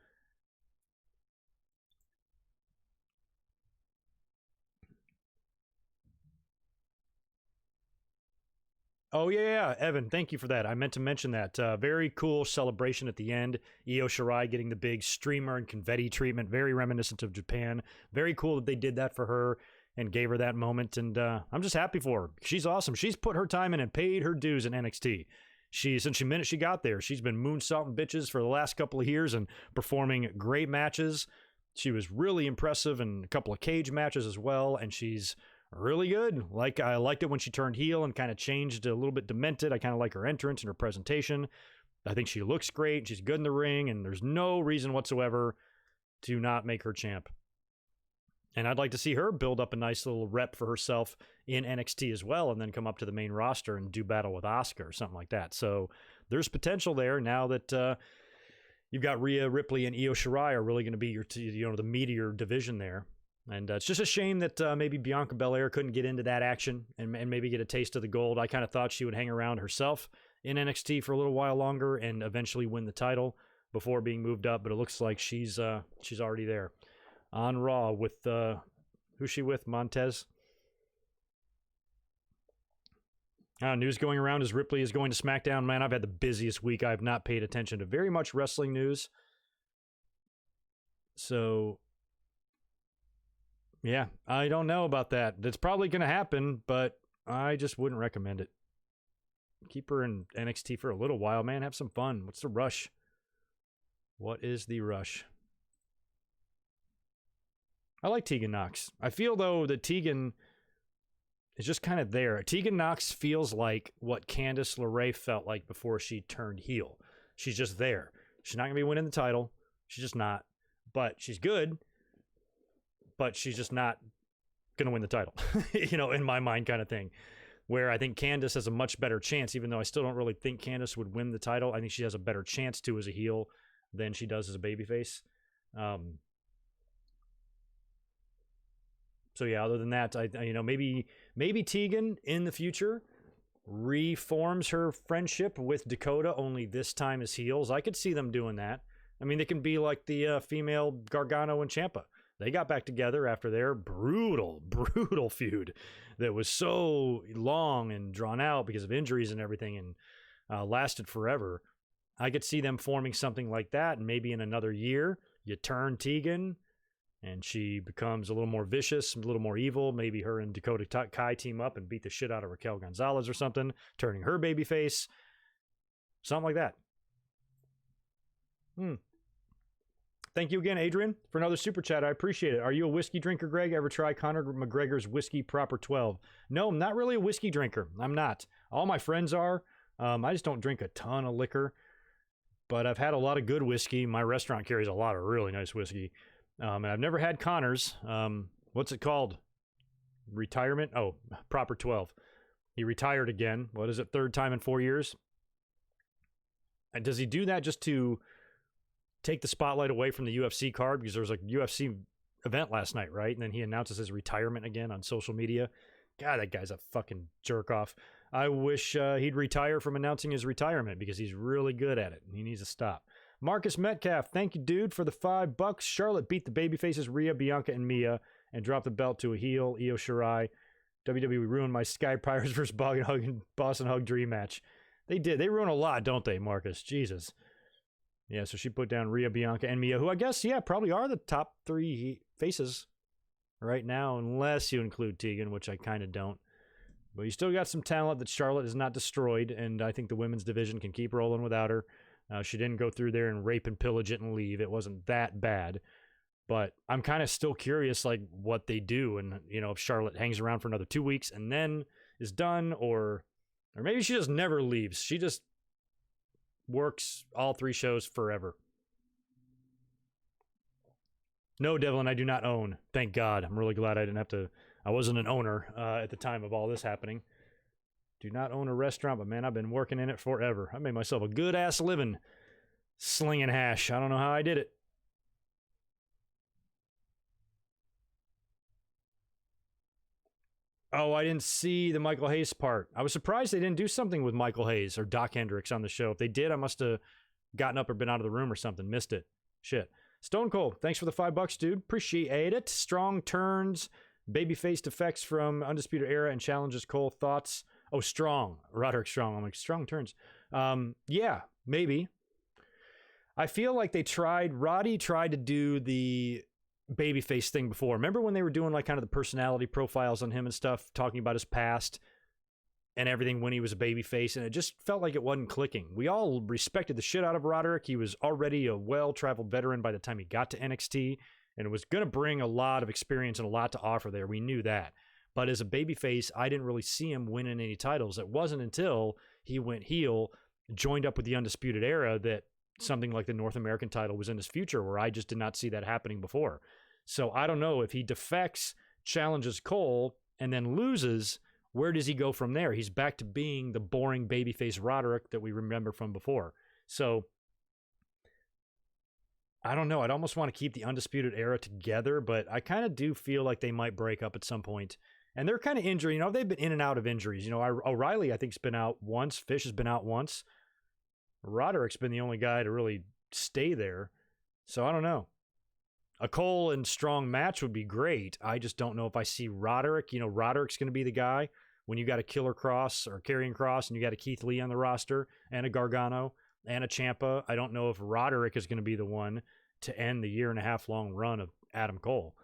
Oh, yeah, Evan, thank you for that. I meant to mention that. Very cool celebration at the end. Io Shirai getting the big streamer and confetti treatment. Very reminiscent of Japan. Very cool that they did that for her and gave her that moment. And I'm just happy for her. She's awesome. She's put her time in and paid her dues in NXT. Since the minute she got there, she's been moonsaulting bitches for the last couple of years and performing great matches. She was really impressive in a couple of cage matches as well. And she's really good. Like, I liked it when she turned heel and kind of changed a little bit demented. I kind of like her entrance and her presentation. I think she looks great. She's good in the ring, and there's no reason whatsoever to not make her champ. And I'd like to see her build up a nice little rep for herself in NXT as well, and then come up to the main roster and do battle with Asuka or something like that. So there's potential there now that you've got Rhea Ripley and Io Shirai are really going to be your, the meat of your division there. And it's just a shame that maybe Bianca Belair couldn't get into that action and maybe get a taste of the gold. I kind of thought she would hang around herself in NXT for a little while longer and eventually win the title before being moved up, but it looks like she's already there. on Raw with, who's she with? Montez? News going around as Ripley is going to SmackDown. Man, I've had the busiest week. I have not paid attention to very much wrestling news. So, yeah, I don't know about that. It's probably going to happen, but I just wouldn't recommend it. Keep her in NXT for a little while, man. Have some fun. What's the rush? What is the rush? I like Tegan Nox. I feel, though, that Tegan is just kind of there. Tegan Nox feels like what Candice LeRae felt like before she turned heel. She's just there. She's not going to be winning the title. She's just not. But she's good. But she's just not going to win the title. You know, in my mind kind of thing. Where I think Candice has a much better chance, even though I still don't really think Candice would win the title. I think she has a better chance to as a heel than she does as a babyface. So yeah, other than that, maybe Tegan in the future reforms her friendship with Dakota, only this time as heels. I could see them doing that. I mean, they can be like the female Gargano and Ciampa. They got back together after their brutal feud that was so long and drawn out because of injuries and everything, and lasted forever. I could see them forming something like that, and maybe in another year, you turn Tegan, and she becomes a little more vicious, a little more evil. Maybe her and Dakota Kai team up and beat the shit out of Raquel Gonzalez or something, turning her babyface. Something like that. Thank you again, Adrian, for another super chat. I appreciate it. Are you a whiskey drinker, Greg? Ever try Conor McGregor's Whiskey Proper 12? No, I'm not really a whiskey drinker. I'm not. All my friends are. I just don't drink a ton of liquor. But I've had a lot of good whiskey. My restaurant carries a lot of really nice whiskey. And I've never had Conor's. What's it called? Retirement? Oh, Proper 12. He retired again. What is it? Third time in 4 years? And does he do that just to take the spotlight away from the UFC card? Because there was a UFC event last night, right? And then he announces his retirement again on social media. God, that guy's a fucking jerk off. I wish he'd retire from announcing his retirement because he's really good at it. And he needs to stop. Marcus Metcalf, thank you, dude, for the $5. Charlotte beat the babyfaces Rhea, Bianca, and Mia and dropped the belt to a heel, Io Shirai. WWE ruined my Sky Pirates versus Boston Hug dream match. They did. They ruin a lot, don't they, Marcus? Jesus. Yeah, so she put down Rhea, Bianca, and Mia, who I guess, yeah, probably are the top three faces right now, unless you include Tegan, which I kind of don't. But you still got some talent that Charlotte has not destroyed, and I think the women's division can keep rolling without her. She didn't go through there and rape and pillage it and leave. It wasn't that bad. But I'm kind of still curious, like, what they do. And, you know, if Charlotte hangs around for another 2 weeks and then is done, or maybe she just never leaves. She just works all 3 shows forever. No, Devlin, I do not own. Thank God. I'm really glad I didn't have to. I wasn't an owner at the time of all this happening. Do not own a restaurant, but man, I've been working in it forever. I made myself a good ass living slinging hash. I don't know how I did it. Oh, I didn't see the Michael Hayes part. I was surprised they didn't do something with Michael Hayes or Doc Hendricks on the show. If they did, I must have gotten up or been out of the room or something. Missed it. Shit. Stone Cold, thanks for the $5, dude. Appreciate it. Strong turns, babyface defects from Undisputed Era and challenges Cole. Thoughts? Oh, Strong. Roderick Strong. I'm like, strong turns. Yeah, maybe. I feel like Roddy tried to do the babyface thing before. Remember when they were doing like kind of the personality profiles on him and stuff, talking about his past and everything when he was a babyface, and it just felt like it wasn't clicking. We all respected the shit out of Roderick. He was already a well-traveled veteran by the time he got to NXT, and it was going to bring a lot of experience and a lot to offer there. We knew that. But as a babyface, I didn't really see him winning any titles. It wasn't until he went heel, joined up with the Undisputed Era, that something like the North American title was in his future, where I just did not see that happening before. So I don't know if he defects, challenges Cole, and then loses. Where does he go from there? He's back to being the boring babyface Roderick that we remember from before. So I don't know. I'd almost want to keep the Undisputed Era together, but I kind of do feel like they might break up at some point. And they're kind of injured. You know, they've been in and out of injuries. You know, O'Reilly, I think, has been out once. Fish has been out once. Roderick's been the only guy to really stay there. So I don't know. A Cole and Strong match would be great. I just don't know if I see Roderick. You know, Roderick's going to be the guy when you got a Killer Cross or Karrion Kross and you got a Keith Lee on the roster and a Gargano and a Ciampa. I don't know if Roderick is going to be the one to end the 1.5 year long run of Adam Cole.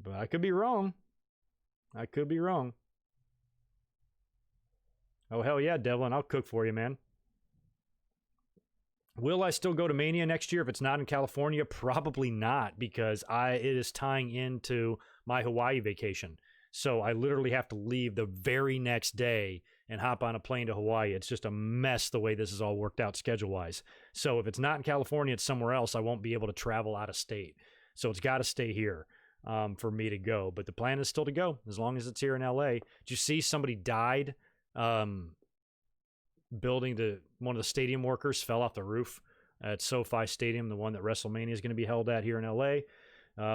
But I could be wrong. I could be wrong. Oh, hell yeah, Devlin. I'll cook for you, man. Will I still go to Mania next year if it's not in California? Probably not, because it is tying into my Hawaii vacation. So I literally have to leave the very next day and hop on a plane to Hawaii. It's just a mess the way this is all worked out schedule-wise. So if it's not in California, it's somewhere else. I won't be able to travel out of state. So it's got to stay here for me to go. But the plan is still to go as long as it's here in LA. Did you see somebody died? Building one of the stadium workers fell off the roof at SoFi Stadium, the one that WrestleMania is going to be held at here in LA.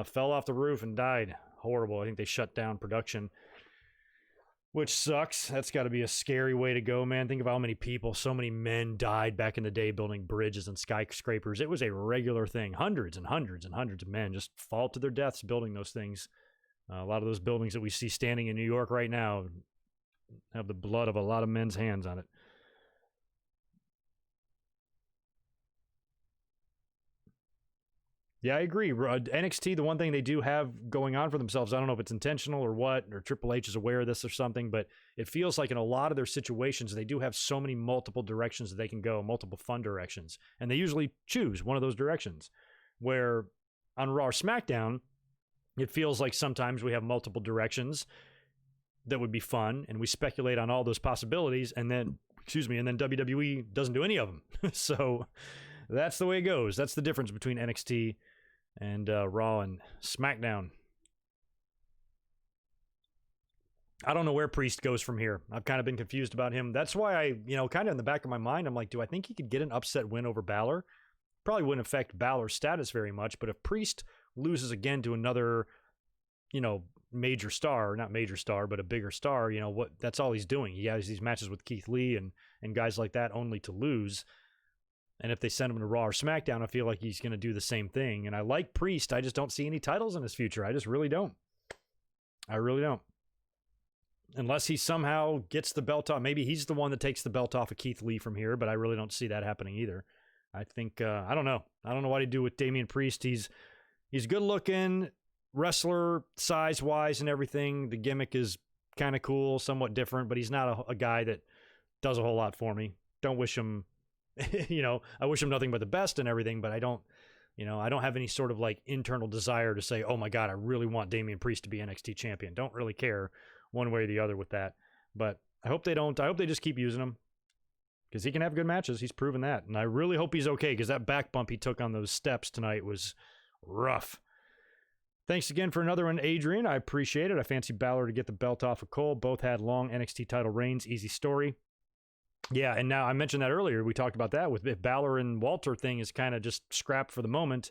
Fell off the roof and died. Horrible. I think they shut down production, which sucks. That's got to be a scary way to go, man. Think of how many people, so many men died back in the day building bridges and skyscrapers. It was a regular thing. Hundreds and hundreds and hundreds of men just fall to their deaths building those things. A lot of those buildings that we see standing in New York right now have the blood of a lot of men's hands on it. Yeah, I agree. NXT, the one thing they do have going on for themselves, I don't know if it's intentional or what, or Triple H is aware of this or something, but it feels like in a lot of their situations, they do have so many multiple directions that they can go, multiple fun directions. And they usually choose one of those directions. Where on Raw or SmackDown, it feels like sometimes we have multiple directions that would be fun, and we speculate on all those possibilities, and then, WWE doesn't do any of them. So that's the way it goes. That's the difference between NXT and Raw and SmackDown. I don't know where Priest goes from here. I've kind of been confused about him. That's why I, kind of in the back of my mind, I'm like, do I think he could get an upset win over Balor? Probably wouldn't affect Balor's status very much, but if Priest loses again to another, major star, not major star, but a bigger star, that's all he's doing. He has these matches with Keith Lee and guys like that only to lose. And if they send him to Raw or SmackDown, I feel like he's going to do the same thing. And I like Priest. I just don't see any titles in his future. I just really don't. I really don't. Unless he somehow gets the belt off. Maybe he's the one that takes the belt off of Keith Lee from here, but I really don't see that happening either. I think, I don't know. I don't know what he'd do with Damien Priest. He's good looking, wrestler, size-wise and everything. The gimmick is kind of cool, somewhat different, but he's not a guy that does a whole lot for me. Don't wish him... I wish him nothing but the best and everything, but I don't have any sort of like internal desire to say, oh my God, I really want Damian Priest to be NXT champion. Don't really care one way or the other with that, but I hope they don't. I hope they just keep using him because he can have good matches. He's proven that. And I really hope he's okay because that back bump he took on those steps tonight was rough. Thanks again for another one, Adrian. I appreciate it. I fancy Balor to get the belt off of Cole. Both had long NXT title reigns. Easy story. Yeah, and now I mentioned that earlier. We talked about that with if Balor and Walter thing is kind of just scrapped for the moment.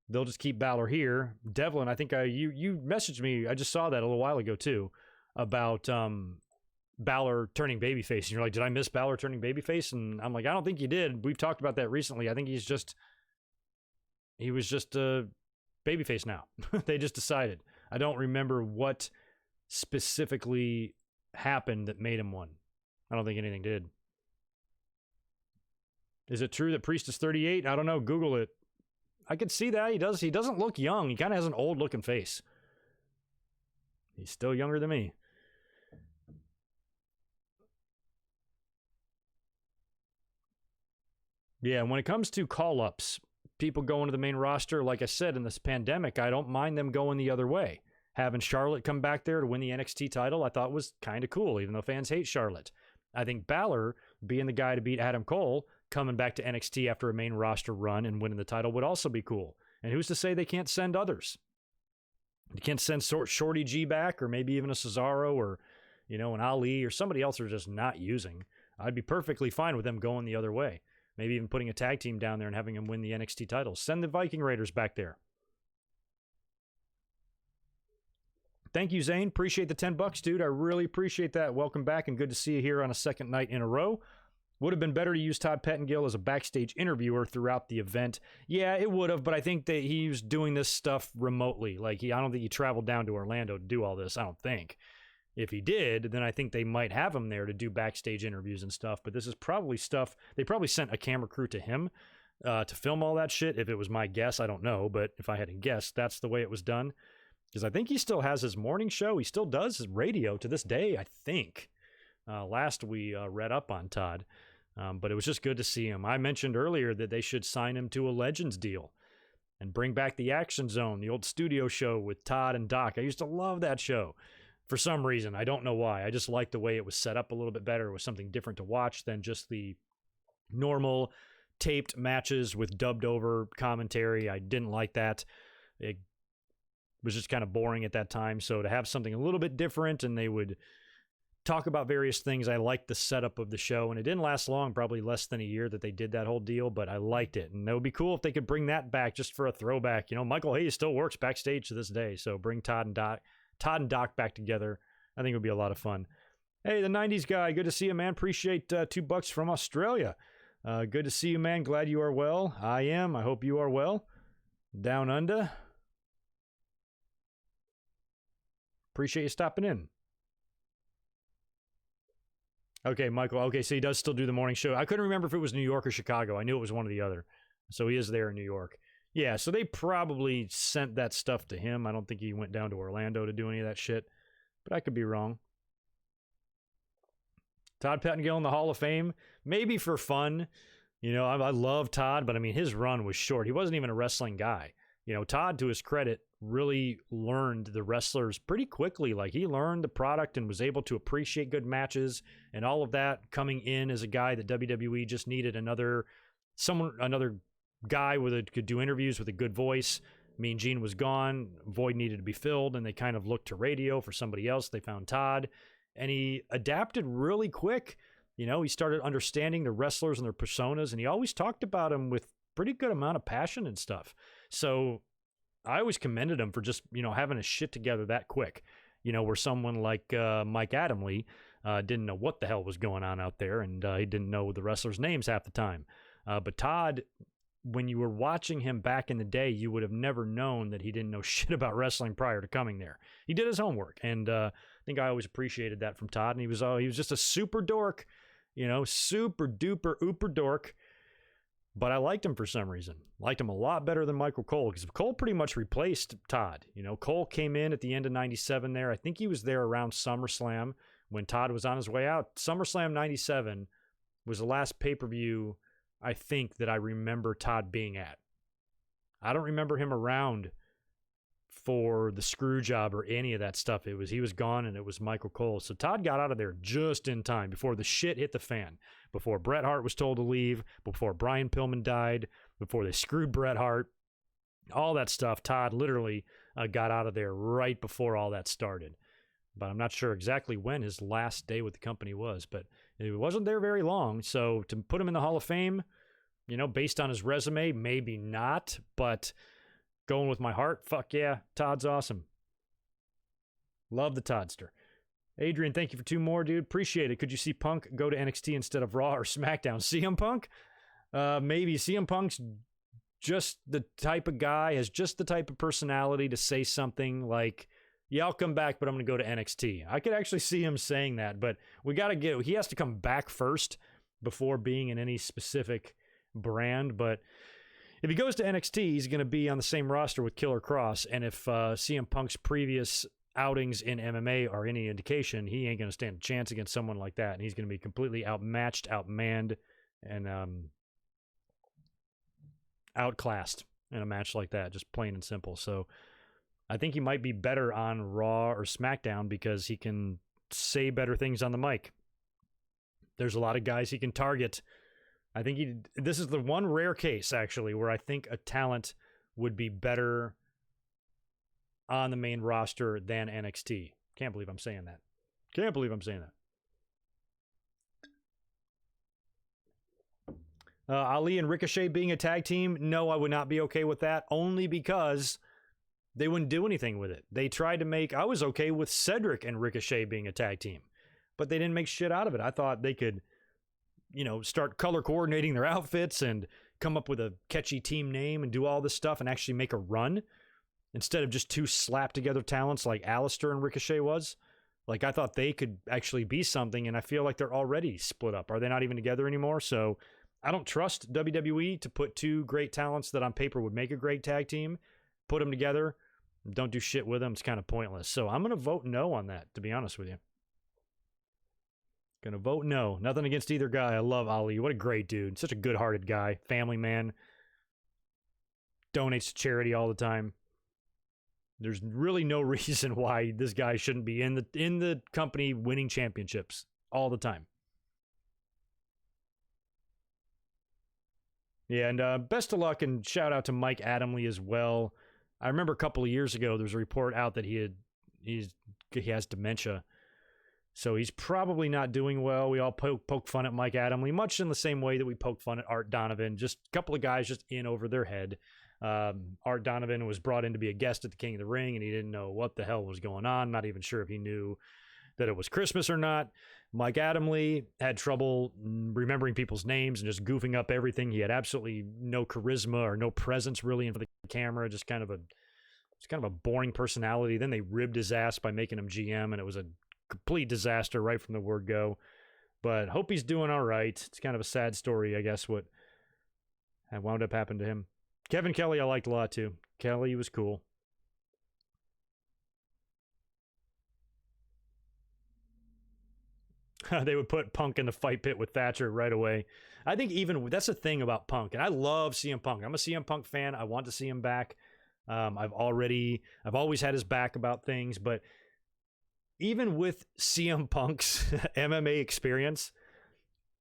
They'll just keep Balor here. Devlin, I think you messaged me. I just saw that a little while ago too about Balor turning babyface. And you're like, did I miss Balor turning babyface? And I'm like, I don't think you did. We've talked about that recently. I think he was just a babyface now. They just decided. I don't remember what specifically happened that made him one. I don't think anything did. Is it true that Priest is 38? I don't know. Google it. I could see that. He doesn't look young. He kind of has an old looking face. He's still younger than me. Yeah, when it comes to call-ups, people going to the main roster, like I said, in this pandemic, I don't mind them going the other way. Having Charlotte come back there to win the NXT title, I thought was kind of cool, even though fans hate Charlotte. I think Balor being the guy to beat Adam Cole, coming back to NXT after a main roster run and winning the title would also be cool. And who's to say they can't send others? You can't send Shorty G back, or maybe even a Cesaro, or an Ali, or somebody else they're just not using. I'd be perfectly fine with them going the other way. Maybe even putting a tag team down there and having them win the NXT titles. Send the Viking Raiders back there. Thank you, Zane. Appreciate the $10, dude. I really appreciate that. Welcome back and good to see you here on a second night in a row. Would have been better to use Todd Pettengill as a backstage interviewer throughout the event. Yeah, it would have, but I think that he was doing this stuff remotely. Like, I don't think he traveled down to Orlando to do all this. I don't think. If he did, then I think they might have him there to do backstage interviews and stuff. But this is probably stuff, they probably sent a camera crew to him to film all that shit. If it was my guess, I don't know. But if I had to guess, that's the way it was done. Because I think he still has his morning show. He still does his radio to this day, I think. Last we read up on Todd. But it was just good to see him. I mentioned earlier that they should sign him to a Legends deal and bring back the Action Zone, the old studio show with Todd and Doc. I used to love that show. For some reason, I don't know why. I just liked the way it was set up a little bit better. It was something different to watch than just the normal taped matches with dubbed over commentary. I didn't like that. It was just kind of boring at that time. So to have something a little bit different, and they would talk about various things, I liked the setup of the show. And it didn't last long, probably less than a year that they did that whole deal, but I liked it. And it would be cool if they could bring that back just for a throwback. You know, Michael Hayes still works backstage to this day. So bring Todd and Doc back together. I think it would be a lot of fun. Hey, the 90s guy, good to see you, man. Appreciate $2 from Australia. Good to see you, man. Glad you are well. I am. I hope you are well. Down under. Appreciate you stopping in. Okay, Michael. Okay, so he does still do the morning show. I couldn't remember if it was New York or Chicago. I knew it was one or the other. So he is there in New York. Yeah, so they probably sent that stuff to him. I don't think he went down to Orlando to do any of that shit, but I could be wrong. Todd Pettengill in the Hall of Fame, maybe for fun. You know, I love Todd, but I mean, his run was short. He wasn't even a wrestling guy. You know, Todd, to his credit, really learned the wrestlers pretty quickly. Like, he learned the product and was able to appreciate good matches and all of that, coming in as a guy that WWE just needed another guy could do interviews with a good voice. Mean Gene was gone. Void needed to be filled, and they kind of looked to radio for somebody else. They found Todd, and he adapted really quick. You know, he started understanding the wrestlers and their personas, and he always talked about them with pretty good amount of passion and stuff. So I always commended him for just, you know, having his shit together that quick. You know, where someone like Mike Adamle didn't know what the hell was going on out there, and he didn't know the wrestlers' names half the time. But Todd, when you were watching him back in the day, you would have never known that he didn't know shit about wrestling prior to coming there. He did his homework, and I think I always appreciated that from Todd. And he was just a super dork, you know, super duper ooper dork. But I liked him for some reason. Liked him a lot better than Michael Cole, because Cole pretty much replaced Todd. You know, Cole came in at the end of '97 there. I think he was there around SummerSlam when Todd was on his way out. SummerSlam '97 was the last pay-per-view I think that I remember Todd being at. I don't remember him around for the screw job or any of that stuff. He was gone, and it was Michael Cole. So Todd got out of there just in time before the shit hit the fan, before Bret Hart was told to leave, before Brian Pillman died, before they screwed Bret Hart, all that stuff. Todd literally got out of there right before all that started. But I'm not sure exactly when his last day with the company was, but it wasn't there very long. So to put him in the Hall of Fame, you know, based on his resume, maybe not, but going with my heart, fuck yeah, Todd's awesome. Love the Toddster. Adrian, thank you for 2 more, dude. Appreciate it. Could you see Punk go to NXT instead of Raw or SmackDown? CM Punk? Maybe. CM Punk's just the type of guy, has just the type of personality to say something like, yeah, I'll come back, but I'm going to go to NXT. I could actually see him saying that, but he has to come back first before being in any specific brand. But if he goes to NXT, he's going to be on the same roster with Killer Cross. And if CM Punk's previous outings in MMA are any indication, he ain't going to stand a chance against someone like that. And he's going to be completely outmatched, outmanned, and outclassed in a match like that, just plain and simple. So I think he might be better on Raw or SmackDown because he can say better things on the mic. There's a lot of guys he can target. I think this is the one rare case, actually, where I think a talent would be better on the main roster than NXT. Can't believe I'm saying that. Can't believe I'm saying that. Ali and Ricochet being a tag team, no, I would not be okay with that, only because they wouldn't do anything with it. They tried to I was okay with Cedric and Ricochet being a tag team, but they didn't make shit out of it. I thought they could start color coordinating their outfits and come up with a catchy team name and do all this stuff and actually make a run instead of just two slapped together talents like Alistair and Ricochet was. Like, I thought they could actually be something, and I feel like they're already split up. Are they not even together anymore? So I don't trust WWE to put two great talents that on paper would make a great tag team, put them together, don't do shit with them. It's kind of pointless. So I'm going to vote no on that, to be honest with you. Going to vote no. Nothing against either guy. I love Ali. What a great dude. Such a good-hearted guy. Family man. Donates to charity all the time. There's really no reason why this guy shouldn't be in the company winning championships all the time. Yeah, and best of luck and shout out to Mike Adamle as well. I remember a couple of years ago there was a report out that he has dementia. So he's probably not doing well. We all poke fun at Mike Adamle, much in the same way that we poke fun at Art Donovan. Just a couple of guys just in over their head. Art Donovan was brought in to be a guest at the King of the Ring, and he didn't know what the hell was going on. Not even sure if he knew that it was Christmas or not. Mike Adamle had trouble remembering people's names and just goofing up everything. He had absolutely no charisma or no presence really in front of the camera. Just kind of a boring personality. Then they ribbed his ass by making him GM, and it was a complete disaster right from the word go. But hope he's doing all right. It's kind of a sad story, I guess, what had wound up happening to him. Kevin Kelly I liked a lot too. Kelly was cool. They would put Punk in the fight pit with Thatcher right away. I think even that's the thing about Punk, and I love CM Punk. I'm a CM Punk fan. I want to see him back. I've always had his back about things, but even with CM Punk's MMA experience,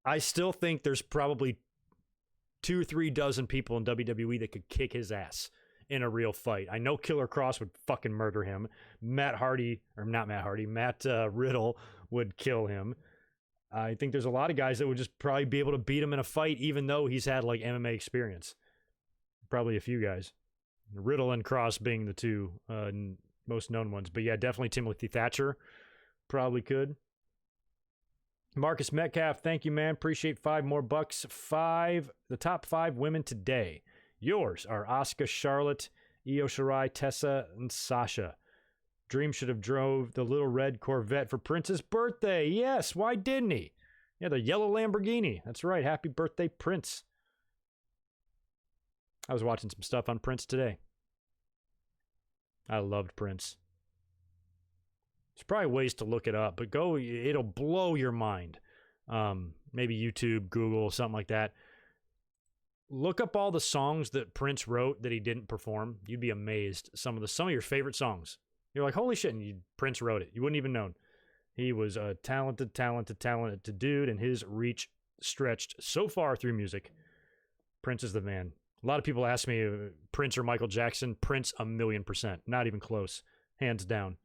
I still think there's probably 2 or 3 dozen people in WWE that could kick his ass in a real fight. I know Killer Cross would fucking murder him. Matt Riddle would kill him. I think there's a lot of guys that would just probably be able to beat him in a fight, even though he's had like MMA experience. Probably a few guys. Riddle and Cross being the two most known ones. But yeah, definitely Timothy Thatcher probably could. Marcus Metcalf, thank you, man. Appreciate $5 more. The top 5 women today. Yours are Asuka, Charlotte, Io Shirai, Tessa, and Sasha. Dream should have drove the little red Corvette for Prince's birthday. Yes, why didn't he? Yeah, the yellow Lamborghini. That's right. Happy birthday, Prince. I was watching some stuff on Prince today. I loved Prince. There's probably ways to look it up, but it'll blow your mind. Maybe YouTube, Google, something like that. Look up all the songs that Prince wrote that he didn't perform. You'd be amazed. Some of your favorite songs. You're like, holy shit, and Prince wrote it. You wouldn't even known. He was a talented dude, and his reach stretched so far through music. Prince is the man. A lot of people ask me, Prince or Michael Jackson. Prince, 1,000,000%. Not even close. Hands down.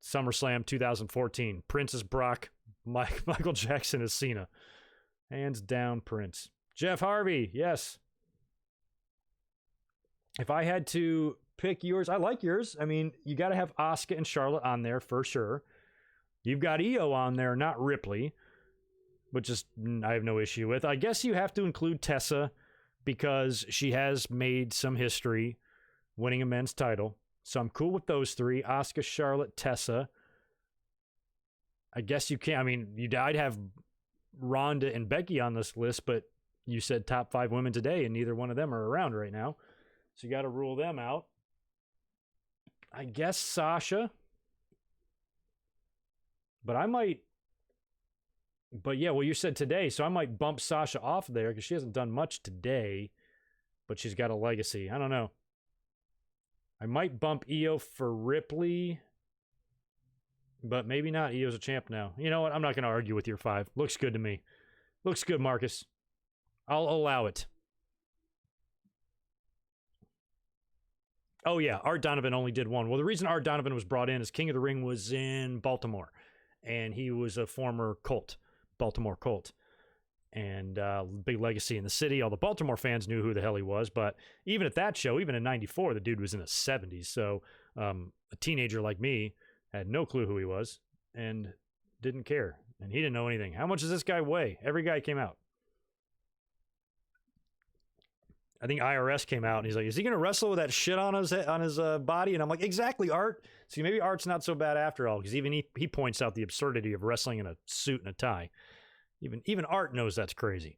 SummerSlam 2014. Prince is Brock. Michael Jackson is Cena. Hands down, Prince. Jeff Harvey, yes. If I had to pick yours, I like yours. I mean, you got to have Asuka and Charlotte on there for sure. You've got Io on there, not Ripley, which is I have no issue with. I guess you have to include Tessa because she has made some history winning a men's title. So I'm cool with those 3. Asuka, Charlotte, Tessa. I guess you can't. I mean, I'd have Ronda and Becky on this list, but you said top 5 women today, and neither one of them are around right now. So you got to rule them out. I guess Sasha. But yeah, well, you said today, so I might bump Sasha off there because she hasn't done much today, but she's got a legacy. I don't know. I might bump Io for Ripley, but maybe not. Io's a champ now. You know what? I'm not going to argue with your 5. Looks good to me. Looks good, Marcus. I'll allow it. Oh, yeah. Art Donovan only did 1. Well, the reason Art Donovan was brought in is King of the Ring was in Baltimore, and he was a former Baltimore Colt. And big legacy in the city. All the Baltimore fans knew who the hell he was. But even at that show, even in 94, the dude was in his 70s. So a teenager like me had no clue who he was and didn't care. And he didn't know anything. How much does this guy weigh? Every guy came out. I think IRS came out and he's like, is he going to wrestle with that shit on his body? And I'm like, exactly, Art. See, maybe Art's not so bad after all, because even he points out the absurdity of wrestling in a suit and a tie. Even Art knows that's crazy.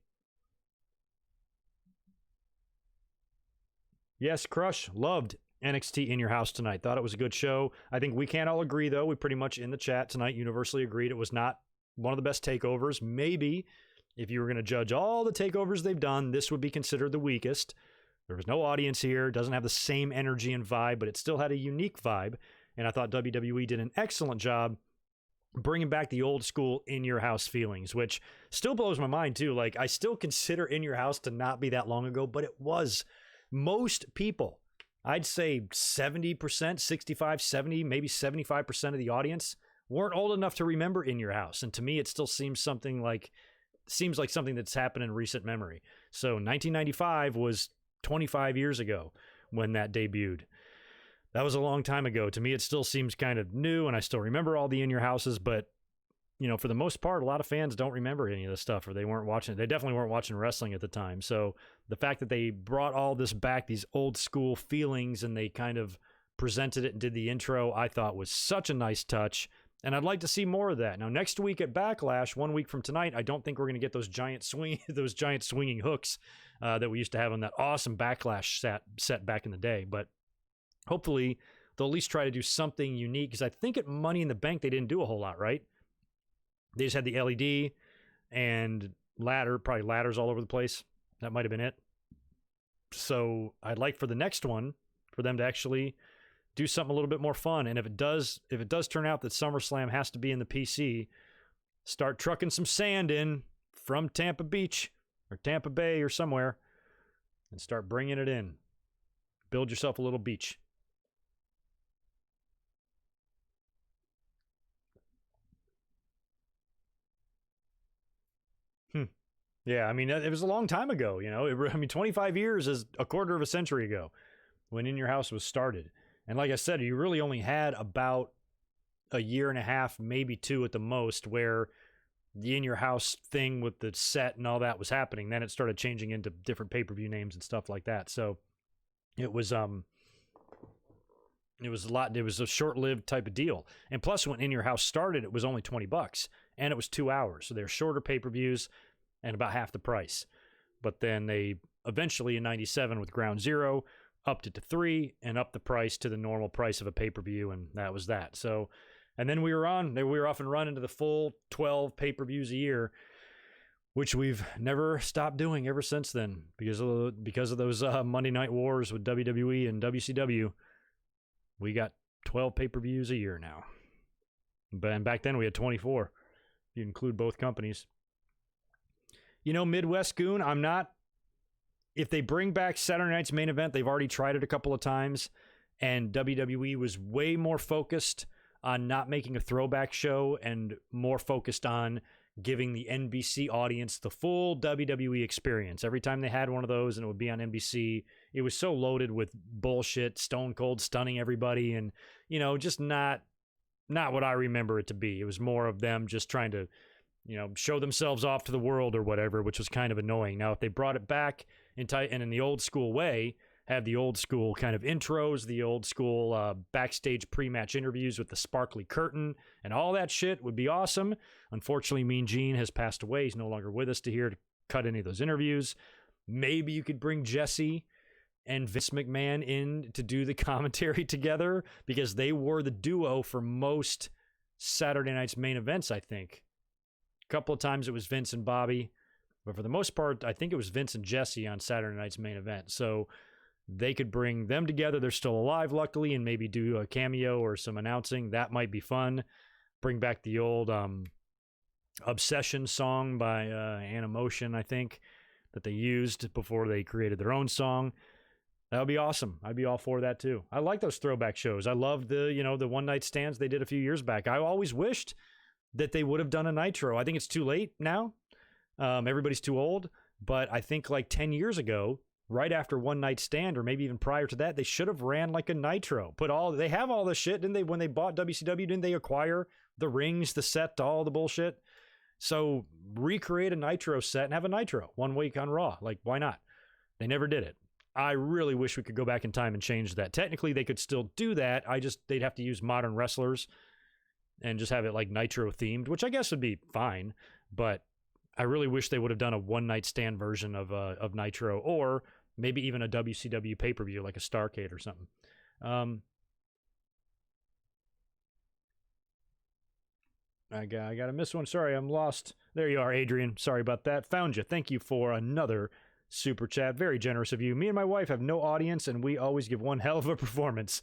Yes, Crush, loved NXT In Your House tonight. Thought it was a good show. I think we can't all agree, though. We pretty much in the chat tonight universally agreed it was not one of the best takeovers. Maybe if you were going to judge all the takeovers they've done, this would be considered the weakest. There was no audience here. Doesn't have the same energy and vibe, but it still had a unique vibe. And I thought WWE did an excellent job bringing back the old school In Your House feelings, which still blows my mind, too. Like, I still consider In Your House to not be that long ago, but it was. Most people, I'd say 70%, 65, 70, maybe 75% of the audience weren't old enough to remember In Your House. And to me, it still seems like something that's happened in recent memory. So 1995 was 25 years ago when that debuted. That was a long time ago. To me, it still seems kind of new, and I still remember all the In Your Houses, but you know, for the most part, a lot of fans don't remember any of this stuff, or they weren't watching it. They definitely weren't watching wrestling at the time. So the fact that they brought all this back, these old school feelings, and they kind of presented it and did the intro, I thought was such a nice touch. And I'd like to see more of that. Now, next week at Backlash, 1 week from tonight, I don't think we're going to get those giant swinging hooks that we used to have on that awesome Backlash set back in the day. But hopefully they'll at least try to do something unique, because I think at Money in the Bank they didn't do a whole lot, right? They just had the LED and probably ladders all over the place. That might have been it. So I'd like for the next one for them to actually do something a little bit more fun. And if it does turn out that SummerSlam has to be in the PC, start trucking some sand in from Tampa Beach or Tampa Bay or somewhere and start bringing it in. Build yourself a little beach. Yeah, I mean, it was a long time ago, you know. 25 years is a quarter of a century ago when In Your House was started. And like I said, you really only had about a year and a half, maybe two at the most, where the In Your House thing with the set and all that was happening. Then it started changing into different pay-per-view names and stuff like that. So it was a short-lived type of deal. And plus, when In Your House started, it was only $20, and it was 2 hours. So they're shorter pay-per-views and about half the price. But then they eventually in 97 with Ground Zero upped it to $3 and upped the price to the normal price of a pay-per-view, and that was that. So, and then we were off and running to the full 12 pay-per-views a year, which we've never stopped doing ever since then because of those Monday Night Wars with WWE and WCW. We got 12 pay-per-views a year now. And back then we had 24. If you include both companies. You know, Midwest Goon, if they bring back Saturday Night's Main Event, they've already tried it a couple of times, and WWE was way more focused on not making a throwback show and more focused on giving the NBC audience the full WWE experience. Every time they had one of those and it would be on NBC, it was so loaded with bullshit, Stone Cold stunning everybody, and, you know, just not what I remember it to be. It was more of them just trying to, you know, show themselves off to the world or whatever, which was kind of annoying. Now, if they brought it back and in the old school way, have the old school kind of intros, the old school backstage pre-match interviews with the sparkly curtain and all that shit would be awesome. Unfortunately, Mean Gene has passed away. He's no longer with us to cut any of those interviews. Maybe you could bring Jesse and Vince McMahon in to do the commentary together, because they were the duo for most Saturday Night's Main Events, I think. A couple of times it was Vince and Bobby, but for the most part, I think it was Vince and Jesse on Saturday Night's Main Event. So they could bring them together. They're still alive, luckily, and maybe do a cameo or some announcing. That might be fun. Bring back the old Obsession song by Animotion, I think, that they used before they created their own song. That would be awesome. I'd be all for that too. I like those throwback shows. I love the one night stands they did a few years back. I always wished that they would have done a Nitro. I think it's too late now. Everybody's too old. But I think like 10 years ago, right after One Night Stand, or maybe even prior to that, they should have ran like a Nitro. They have all the shit, didn't they? When they bought WCW, didn't they acquire the rings, the set, all the bullshit? So recreate a Nitro set and have a Nitro 1 week on Raw. Like, why not? They never did it. I really wish we could go back in time and change that. Technically, they could still do that. They'd have to use modern wrestlers and just have it like Nitro themed, which I guess would be fine. But I really wish they would have done a one night stand version of Nitro, or maybe even a WCW pay-per-view like a Starrcade or something. I got to miss one. Sorry, I'm lost. There you are, Adrian. Sorry about that. Found you. Thank you for another super chat. Very generous of you. Me and my wife have no audience, and we always give one hell of a performance.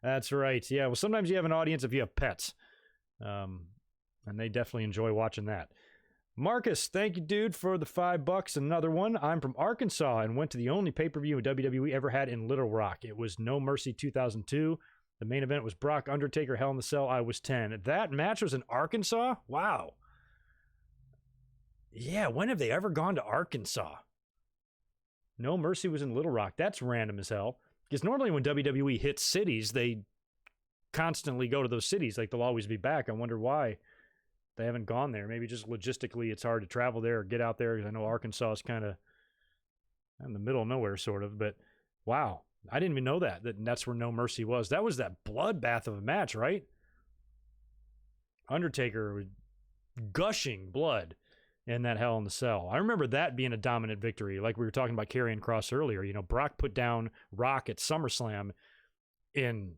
That's right. Yeah, well, sometimes you have an audience if you have pets. And they definitely enjoy watching that. Marcus, thank you, dude, for the $5. Another one. I'm from Arkansas and went to the only pay-per-view WWE ever had in Little Rock. It was No Mercy 2002. The main event was Brock, Undertaker, Hell in the Cell. I was 10. That match was in Arkansas? Wow. Yeah, when have they ever gone to Arkansas? No Mercy was in Little Rock. That's random as hell. Because normally when WWE hits cities, they constantly go to those cities. Like, they'll always be back. I wonder why they haven't gone there. Maybe just logistically it's hard to travel there or get out there, because I know Arkansas is kind of in the middle of nowhere, sort of. But wow, I didn't even know that's where No Mercy was. That was that bloodbath of a match, right? Undertaker gushing blood in that Hell in the Cell. I remember that being a dominant victory, like we were talking about Karrion Kross earlier. You know, Brock put down Rock at SummerSlam in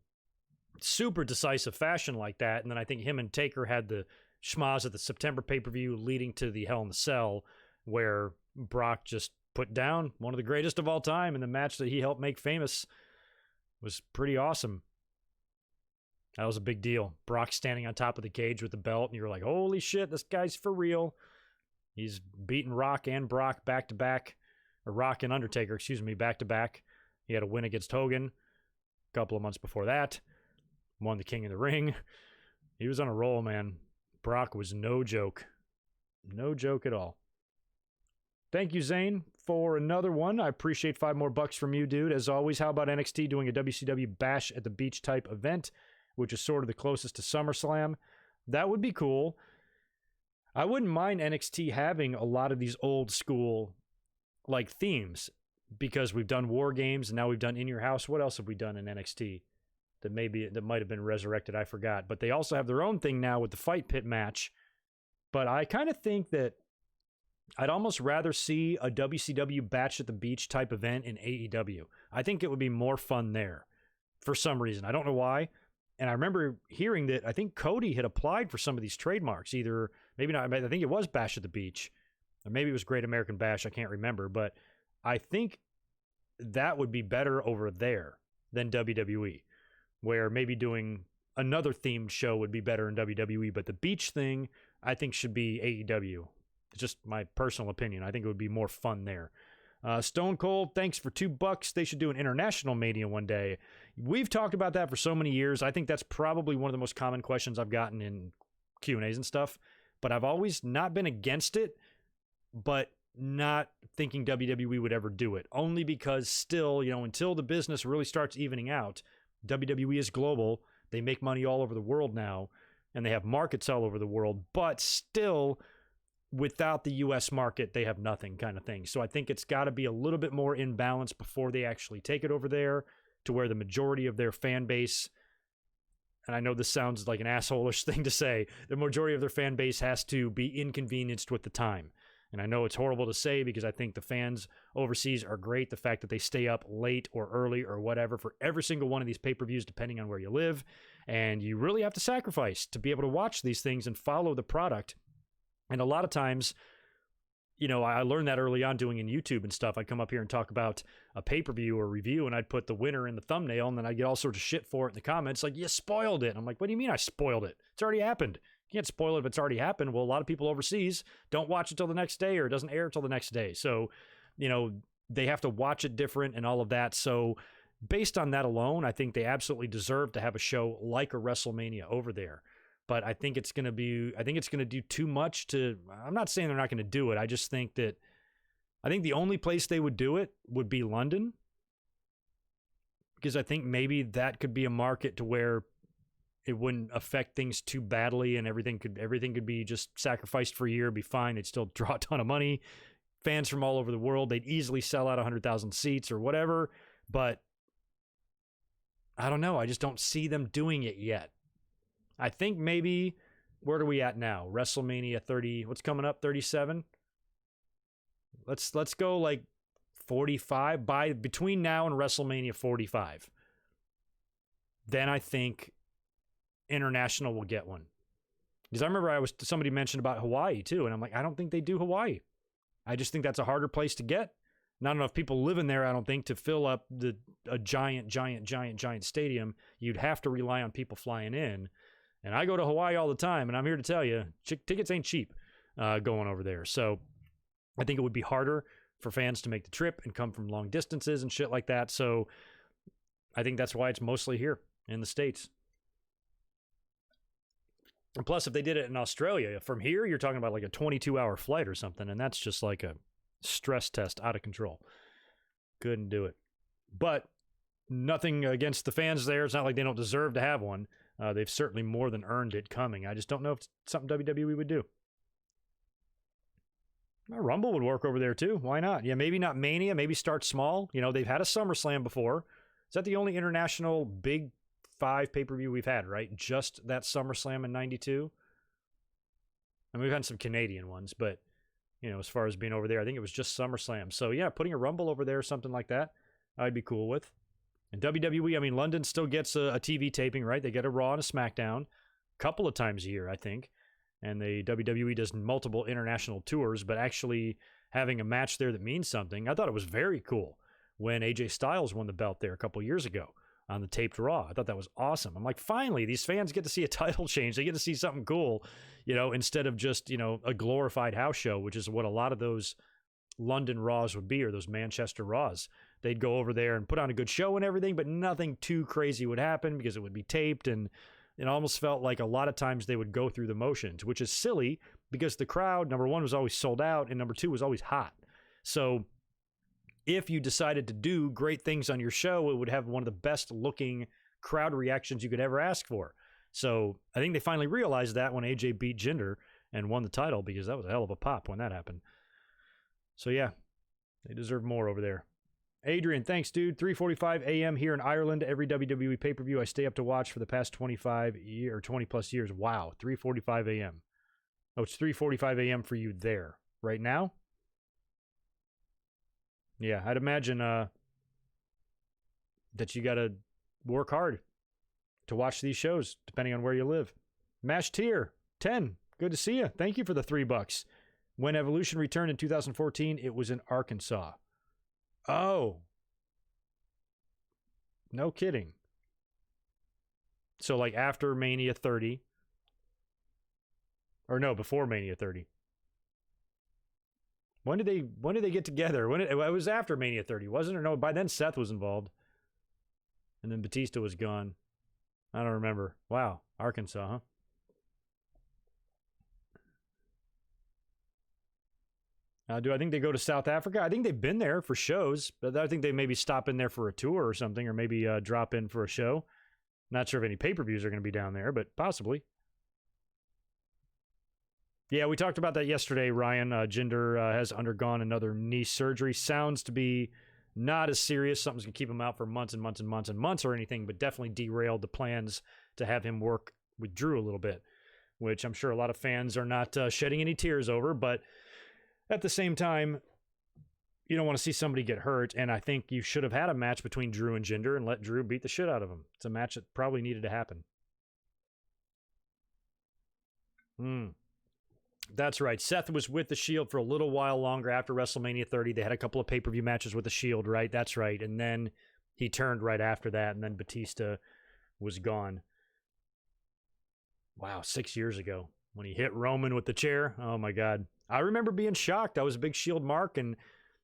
super decisive fashion like that, and then I think him and Taker had the schmaz at the September pay-per-view leading to the Hell in the Cell, where Brock just put down one of the greatest of all time in the match that he helped make famous. It was pretty awesome. That was a big deal. Brock standing on top of the cage with the belt, and you were like, holy shit, this guy's for real. He's beaten Rock and Brock back-to-back, or Rock and Undertaker, back-to-back. He had a win against Hogan a couple of months before that. Won the King of the Ring. He was on a roll, man. Brock was no joke. No joke at all. Thank you, Zane, for another one. I appreciate $5 more from you, dude. As always, how about NXT doing a WCW Bash at the Beach type event, which is sort of the closest to SummerSlam? That would be cool. I wouldn't mind NXT having a lot of these old school like themes, because we've done War Games and now we've done In Your House. What else have we done in NXT that might have been resurrected? I forgot. But they also have their own thing now with the Fight Pit match. But I kind of think that I'd almost rather see a WCW Bash at the Beach type event in AEW. I think it would be more fun there for some reason. I don't know why. And I remember hearing that I think Cody had applied for some of these trademarks. Either, maybe not, I think it was Bash at the Beach, or maybe it was Great American Bash. I can't remember. But I think that would be better over there than WWE, where maybe doing another themed show would be better in WWE. But the beach thing, I think, should be AEW. It's just my personal opinion. I think it would be more fun there. Stone Cold, thanks for $2. They should do an international Mania one day. We've talked about that for so many years. I think that's probably one of the most common questions I've gotten in Q&As and stuff. But I've always not been against it, but not thinking WWE would ever do it. Only because still, until the business really starts evening out, WWE is global. They make money all over the world now, and they have markets all over the world. But still, without the U.S. market, they have nothing, kind of thing. So I think it's got to be a little bit more in balance before they actually take it over there, to where the majority of their fan base, and I know this sounds like an asshole-ish thing to say, the majority of their fan base has to be inconvenienced with the time. And I know it's horrible to say, because I think the fans overseas are great. The fact that they stay up late or early or whatever for every single one of these pay-per-views, depending on where you live. And you really have to sacrifice to be able to watch these things and follow the product. And a lot of times, I learned that early on doing in YouTube and stuff. I'd come up here and talk about a pay-per-view or review, and I'd put the winner in the thumbnail, and then I'd get all sorts of shit for it in the comments. Like, you spoiled it. And I'm like, what do you mean I spoiled it? It's already happened. You can't spoil it if it's already happened. Well, a lot of people overseas don't watch it till the next day, or it doesn't air till the next day. So, they have to watch it different and all of that. So based on that alone, I think they absolutely deserve to have a show like a WrestleMania over there. But I think it's going to do too much to, I'm not saying they're not going to do it. I just think that, I think the only place they would do it would be London. Because I think maybe that could be a market to where it wouldn't affect things too badly, and everything could be just sacrificed for a year, be fine. They'd still draw a ton of money, fans from all over the world. They'd easily sell out 100,000 seats or whatever. But I don't know. I just don't see them doing it yet. I think maybe, where are we at now? WrestleMania 30. What's coming up? 37. Let's go like 45 between now and WrestleMania 45. Then I think international will get one. Because I remember somebody mentioned about Hawaii too, and I'm like, I don't think they do Hawaii. I just think that's a harder place to get. Not enough people living there, I don't think, to fill up a giant stadium. You'd have to rely on people flying in. And I go to Hawaii all the time, and I'm here to tell you, tickets ain't cheap going over there. So I think it would be harder for fans to make the trip and come from long distances and shit like that. So I think that's why it's mostly here in the States. And plus, if they did it in Australia, from here, you're talking about like a 22-hour flight or something, and that's just like a stress test out of control. Couldn't do it. But nothing against the fans there. It's not like they don't deserve to have one. They've certainly more than earned it coming. I just don't know if it's something WWE would do. Rumble would work over there too. Why not? Yeah, maybe not Mania. Maybe start small. You know, they've had a SummerSlam before. Is that the only international Big 5 pay-per-view we've had, right? Just that SummerSlam in 92? And we've had some Canadian ones, but, you know, as far as being over there, I think it was just SummerSlam. So, yeah, putting a Rumble over there or something like that, I'd be cool with. And WWE, I mean, London still gets a TV taping, right? They get a Raw and a SmackDown a couple of times a year, I think. And the WWE does multiple international tours, but actually having a match there that means something, I thought it was very cool when AJ Styles won the belt there a couple of years ago on the taped Raw. I thought that was awesome. I'm like, finally, these fans get to see a title change. They get to see something cool, you know, instead of just, you know, a glorified house show, which is what a lot of those London Raws would be, or those Manchester Raws. They'd go over there and put on a good show and everything, but nothing too crazy would happen because it would be taped, and it almost felt like a lot of times they would go through the motions, which is silly because the crowd, number one, was always sold out, and number two, was always hot. So if you decided to do great things on your show, it would have one of the best looking crowd reactions you could ever ask for. So I think they finally realized that when AJ beat Jinder and won the title, because that was a hell of a pop when that happened. So yeah, they deserve more over there. Adrian, thanks, dude. 3:45 a.m. here in Ireland. Every WWE pay-per-view I stay up to watch for the past 20 plus years. Wow, 3:45 a.m. Oh, it's 3:45 a.m. for you there right now. Yeah, I'd imagine that you got to work hard to watch these shows, depending on where you live. Mash Tier 10. Good to see you. Thank you for the $3. When Evolution returned in 2014, it was in Arkansas. Oh. No kidding. So like after Mania 30. Or no, before Mania 30. When did they get together? It was after Mania 30, wasn't it? Or no, by then Seth was involved. And then Batista was gone. I don't remember. Wow. Arkansas, huh? Do I think they go to South Africa? I think they've been there for shows, but I think they maybe stop in there for a tour or something, or maybe drop in for a show. Not sure if any pay-per-views are going to be down there, but possibly. Yeah, we talked about that yesterday, Ryan. Jinder has undergone another knee surgery. Sounds to be not as serious. Something's going to keep him out for months and months and months and months or anything, but definitely derailed the plans to have him work with Drew a little bit, which I'm sure a lot of fans are not shedding any tears over, but at the same time, you don't want to see somebody get hurt, and I think you should have had a match between Drew and Jinder and let Drew beat the shit out of him. It's a match that probably needed to happen. That's right. Seth was with the Shield for a little while longer after WrestleMania 30. They had a couple of pay-per-view matches with the Shield, right? That's right. And then he turned right after that, and then Batista was gone. Wow, 6 years ago when he hit Roman with the chair. Oh, my God. I remember being shocked. I was a big Shield mark, and,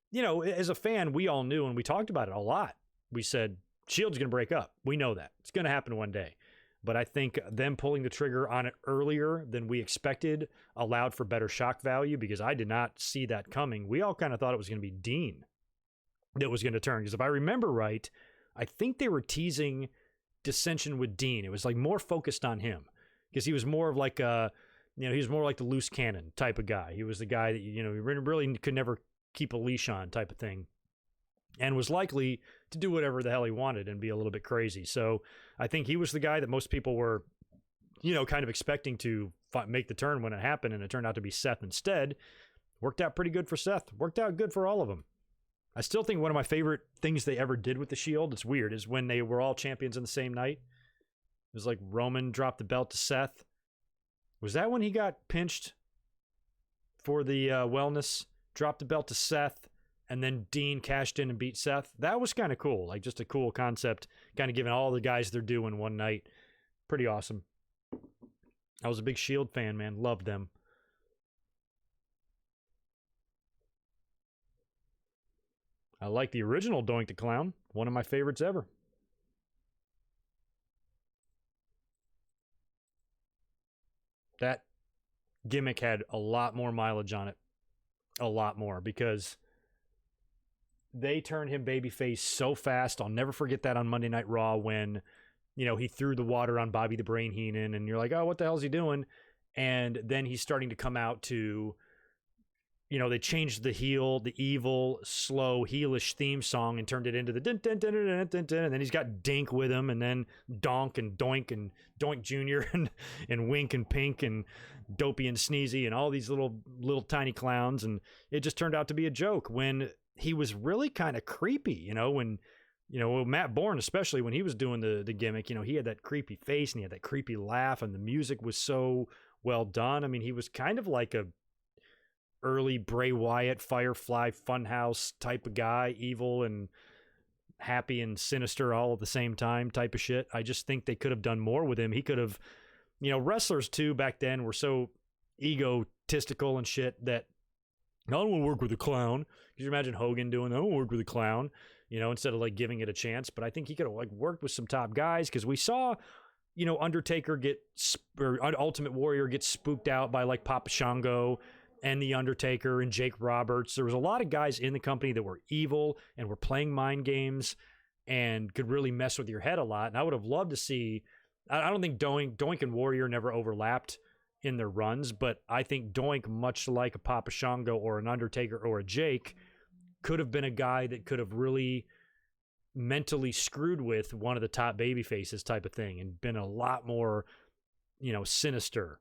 you know, as a fan, we all knew, and we talked about it a lot. We said, Shield's going to break up. We know that. It's going to happen one day. But I think them pulling the trigger on it earlier than we expected allowed for better shock value, because I did not see that coming. We all kind of thought it was going to be Dean that was going to turn. Because if I remember right, I think they were teasing dissension with Dean. It was like more focused on him because he was more of like a, he was more like the loose cannon type of guy. He was the guy that, you really could never keep a leash on type of thing, and was likely to do whatever the hell he wanted and be a little bit crazy. So I think he was the guy that most people were, kind of expecting to make the turn when it happened, and it turned out to be Seth instead. Worked out pretty good for Seth. Worked out good for all of them. I still think one of my favorite things they ever did with the Shield, it's weird, is when they were all champions in the same night. It was like Roman dropped the belt to Seth. Was that when he got pinched for the wellness? Dropped the belt to Seth, and then Dean cashed in and beat Seth. That was kind of cool. Like, just a cool concept, kind of giving all the guys their due in one night. Pretty awesome. I was a big Shield fan, man. Loved them. I like the original Doink the Clown. One of my favorites ever. That gimmick had a lot more mileage on it. A lot more, because they turned him babyface so fast. I'll never forget that on Monday Night Raw when, he threw the water on Bobby the Brain Heenan, and you're like, oh, what the hell is he doing? And then he's starting to come out to, they changed the evil, slow, heelish theme song and turned it into the dun dun dun dun dun dun, and then he's got Dink with him, and then Donk and Doink Jr. and Wink and Pink and Dopey and Sneezy and all these little tiny clowns, and it just turned out to be a joke when he was really kind of creepy, when Matt Bourne, especially when he was doing the gimmick, he had that creepy face and he had that creepy laugh, and the music was so well done. I mean, he was kind of like a early Bray Wyatt, Firefly, Funhouse type of guy, evil and happy and sinister all at the same time type of shit. I just think they could have done more with him. He could have, wrestlers too back then were so egotistical and shit that I don't want to work with a clown. Could you imagine Hogan doing that? I don't want to work with a clown, instead of like giving it a chance. But I think he could have like worked with some top guys, because we saw, Undertaker or Ultimate Warrior get spooked out by like Papa Shango and The Undertaker and Jake Roberts. There was a lot of guys in the company that were evil and were playing mind games and could really mess with your head a lot. And I would have loved to see, I don't think Doink and Warrior never overlapped in their runs, but I think Doink, much like a Papa Shango or an Undertaker or a Jake, could have been a guy that could have really mentally screwed with one of the top baby faces type of thing and been a lot more, sinister,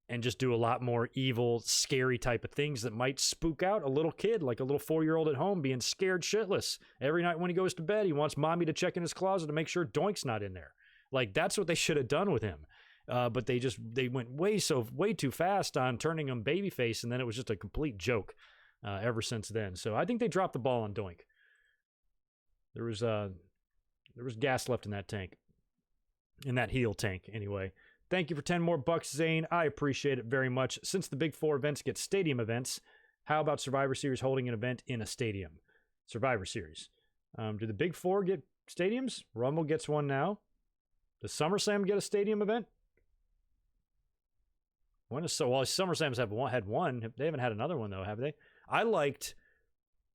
and just do a lot more evil, scary type of things that might spook out a little kid, like a little 4-year-old at home being scared shitless. Every night when he goes to bed, he wants mommy to check in his closet to make sure Doink's not in there. Like, that's what they should have done with him. But they went way too fast on turning him babyface, and then it was just a complete joke ever since then. So I think they dropped the ball on Doink. There was gas left in that tank. In that heel tank, anyway. Thank you for 10 more bucks, Zane. I appreciate it very much. Since the Big Four events get stadium events, how about Survivor Series holding an event in a stadium? Survivor Series. Do the Big Four get stadiums? Rumble gets one now. Does SummerSlam get a stadium event? SummerSlam's had one. They haven't had another one, though, have they? I don't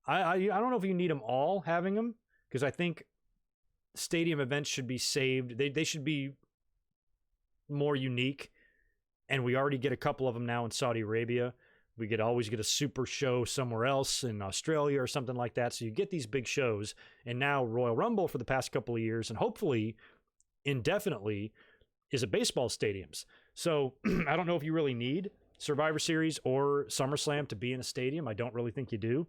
know if you need them all having them, because I think stadium events should be saved. They should be more unique, and we already get a couple of them now in Saudi Arabia. We always get a super show somewhere else in Australia or something like that. So you get these big shows, and now Royal Rumble for the past couple of years, and hopefully indefinitely, is at baseball stadiums. So I don't know if you really need Survivor Series or SummerSlam to be in a stadium. I don't really think you do.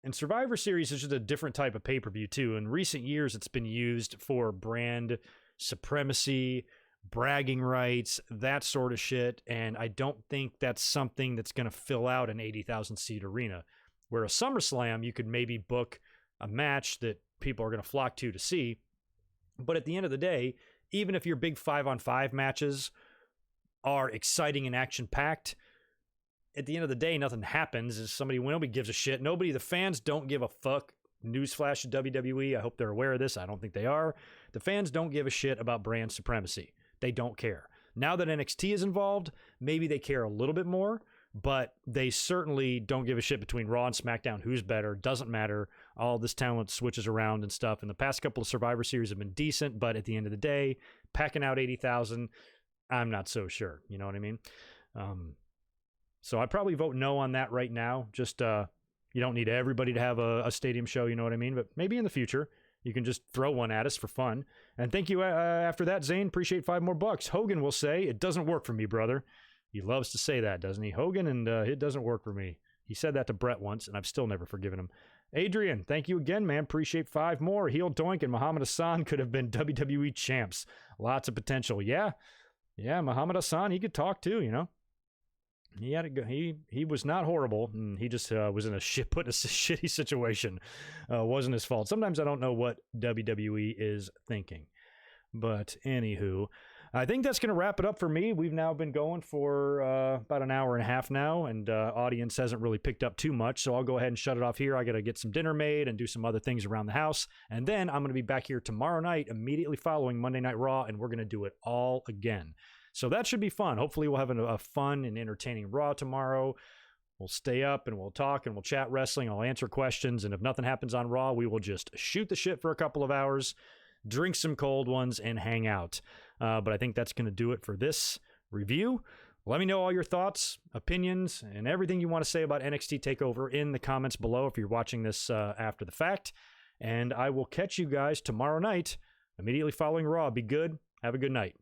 And Survivor Series is just a different type of pay-per-view too. In recent years, it's been used for brand supremacy, bragging rights, that sort of shit, and I don't think that's something that's going to fill out an 80,000 seat arena. Where a SummerSlam, you could maybe book a match that people are going to flock to see, but at the end of the day, even if your big 5-on-5 matches are exciting and action-packed, at the end of the day, nothing happens. Nobody gives a shit. The fans don't give a fuck. Newsflash to WWE, I hope they're aware of this. I don't think they are. The fans don't give a shit about brand supremacy. They don't care. Now that NXT is involved, maybe they care a little bit more, but they certainly don't give a shit between Raw and SmackDown. Who's better? Doesn't matter. all this talent switches around and stuff. And the past couple of Survivor Series have been decent, but at the end of the day, packing out 80,000, I'm not so sure. You know what I mean? So I'd probably vote no on that right now. Just, you don't need everybody to have a stadium show, you know what I mean? But maybe in the future, you can just throw one at us for fun. And thank you after that, Zane. Appreciate $5 more. Hogan will say, it doesn't work for me, brother. He loves to say that, doesn't he? Hogan, and it doesn't work for me. He said that to Brett once, and I've still never forgiven him. Adrian, thank you again, man. Appreciate 5 more. Heel Doink and Muhammad Hassan could have been WWE champs. Lots of potential. Yeah, Muhammad Hassan, he could talk too, you know. He had he was not horrible, and he just was in a shitty situation. Wasn't his fault. Sometimes I don't know what WWE is thinking. But anywho, I think that's going to wrap it up for me. We've now been going for about an hour and a half now, and audience hasn't really picked up too much, so I'll go ahead and shut it off here. I got to get some dinner made and do some other things around the house, and then I'm going to be back here tomorrow night, immediately following Monday Night Raw, and we're going to do it all again. So that should be fun. Hopefully we'll have a fun and entertaining Raw tomorrow. We'll stay up and we'll talk and we'll chat wrestling. I'll answer questions, and if nothing happens on Raw, we will just shoot the shit for a couple of hours, drink some cold ones, and hang out. But I think that's going to do it for this review. Let me know all your thoughts, opinions, and everything you want to say about NXT TakeOver in the comments below if you're watching this after the fact. And I will catch you guys tomorrow night, immediately following Raw. Be good. Have a good night.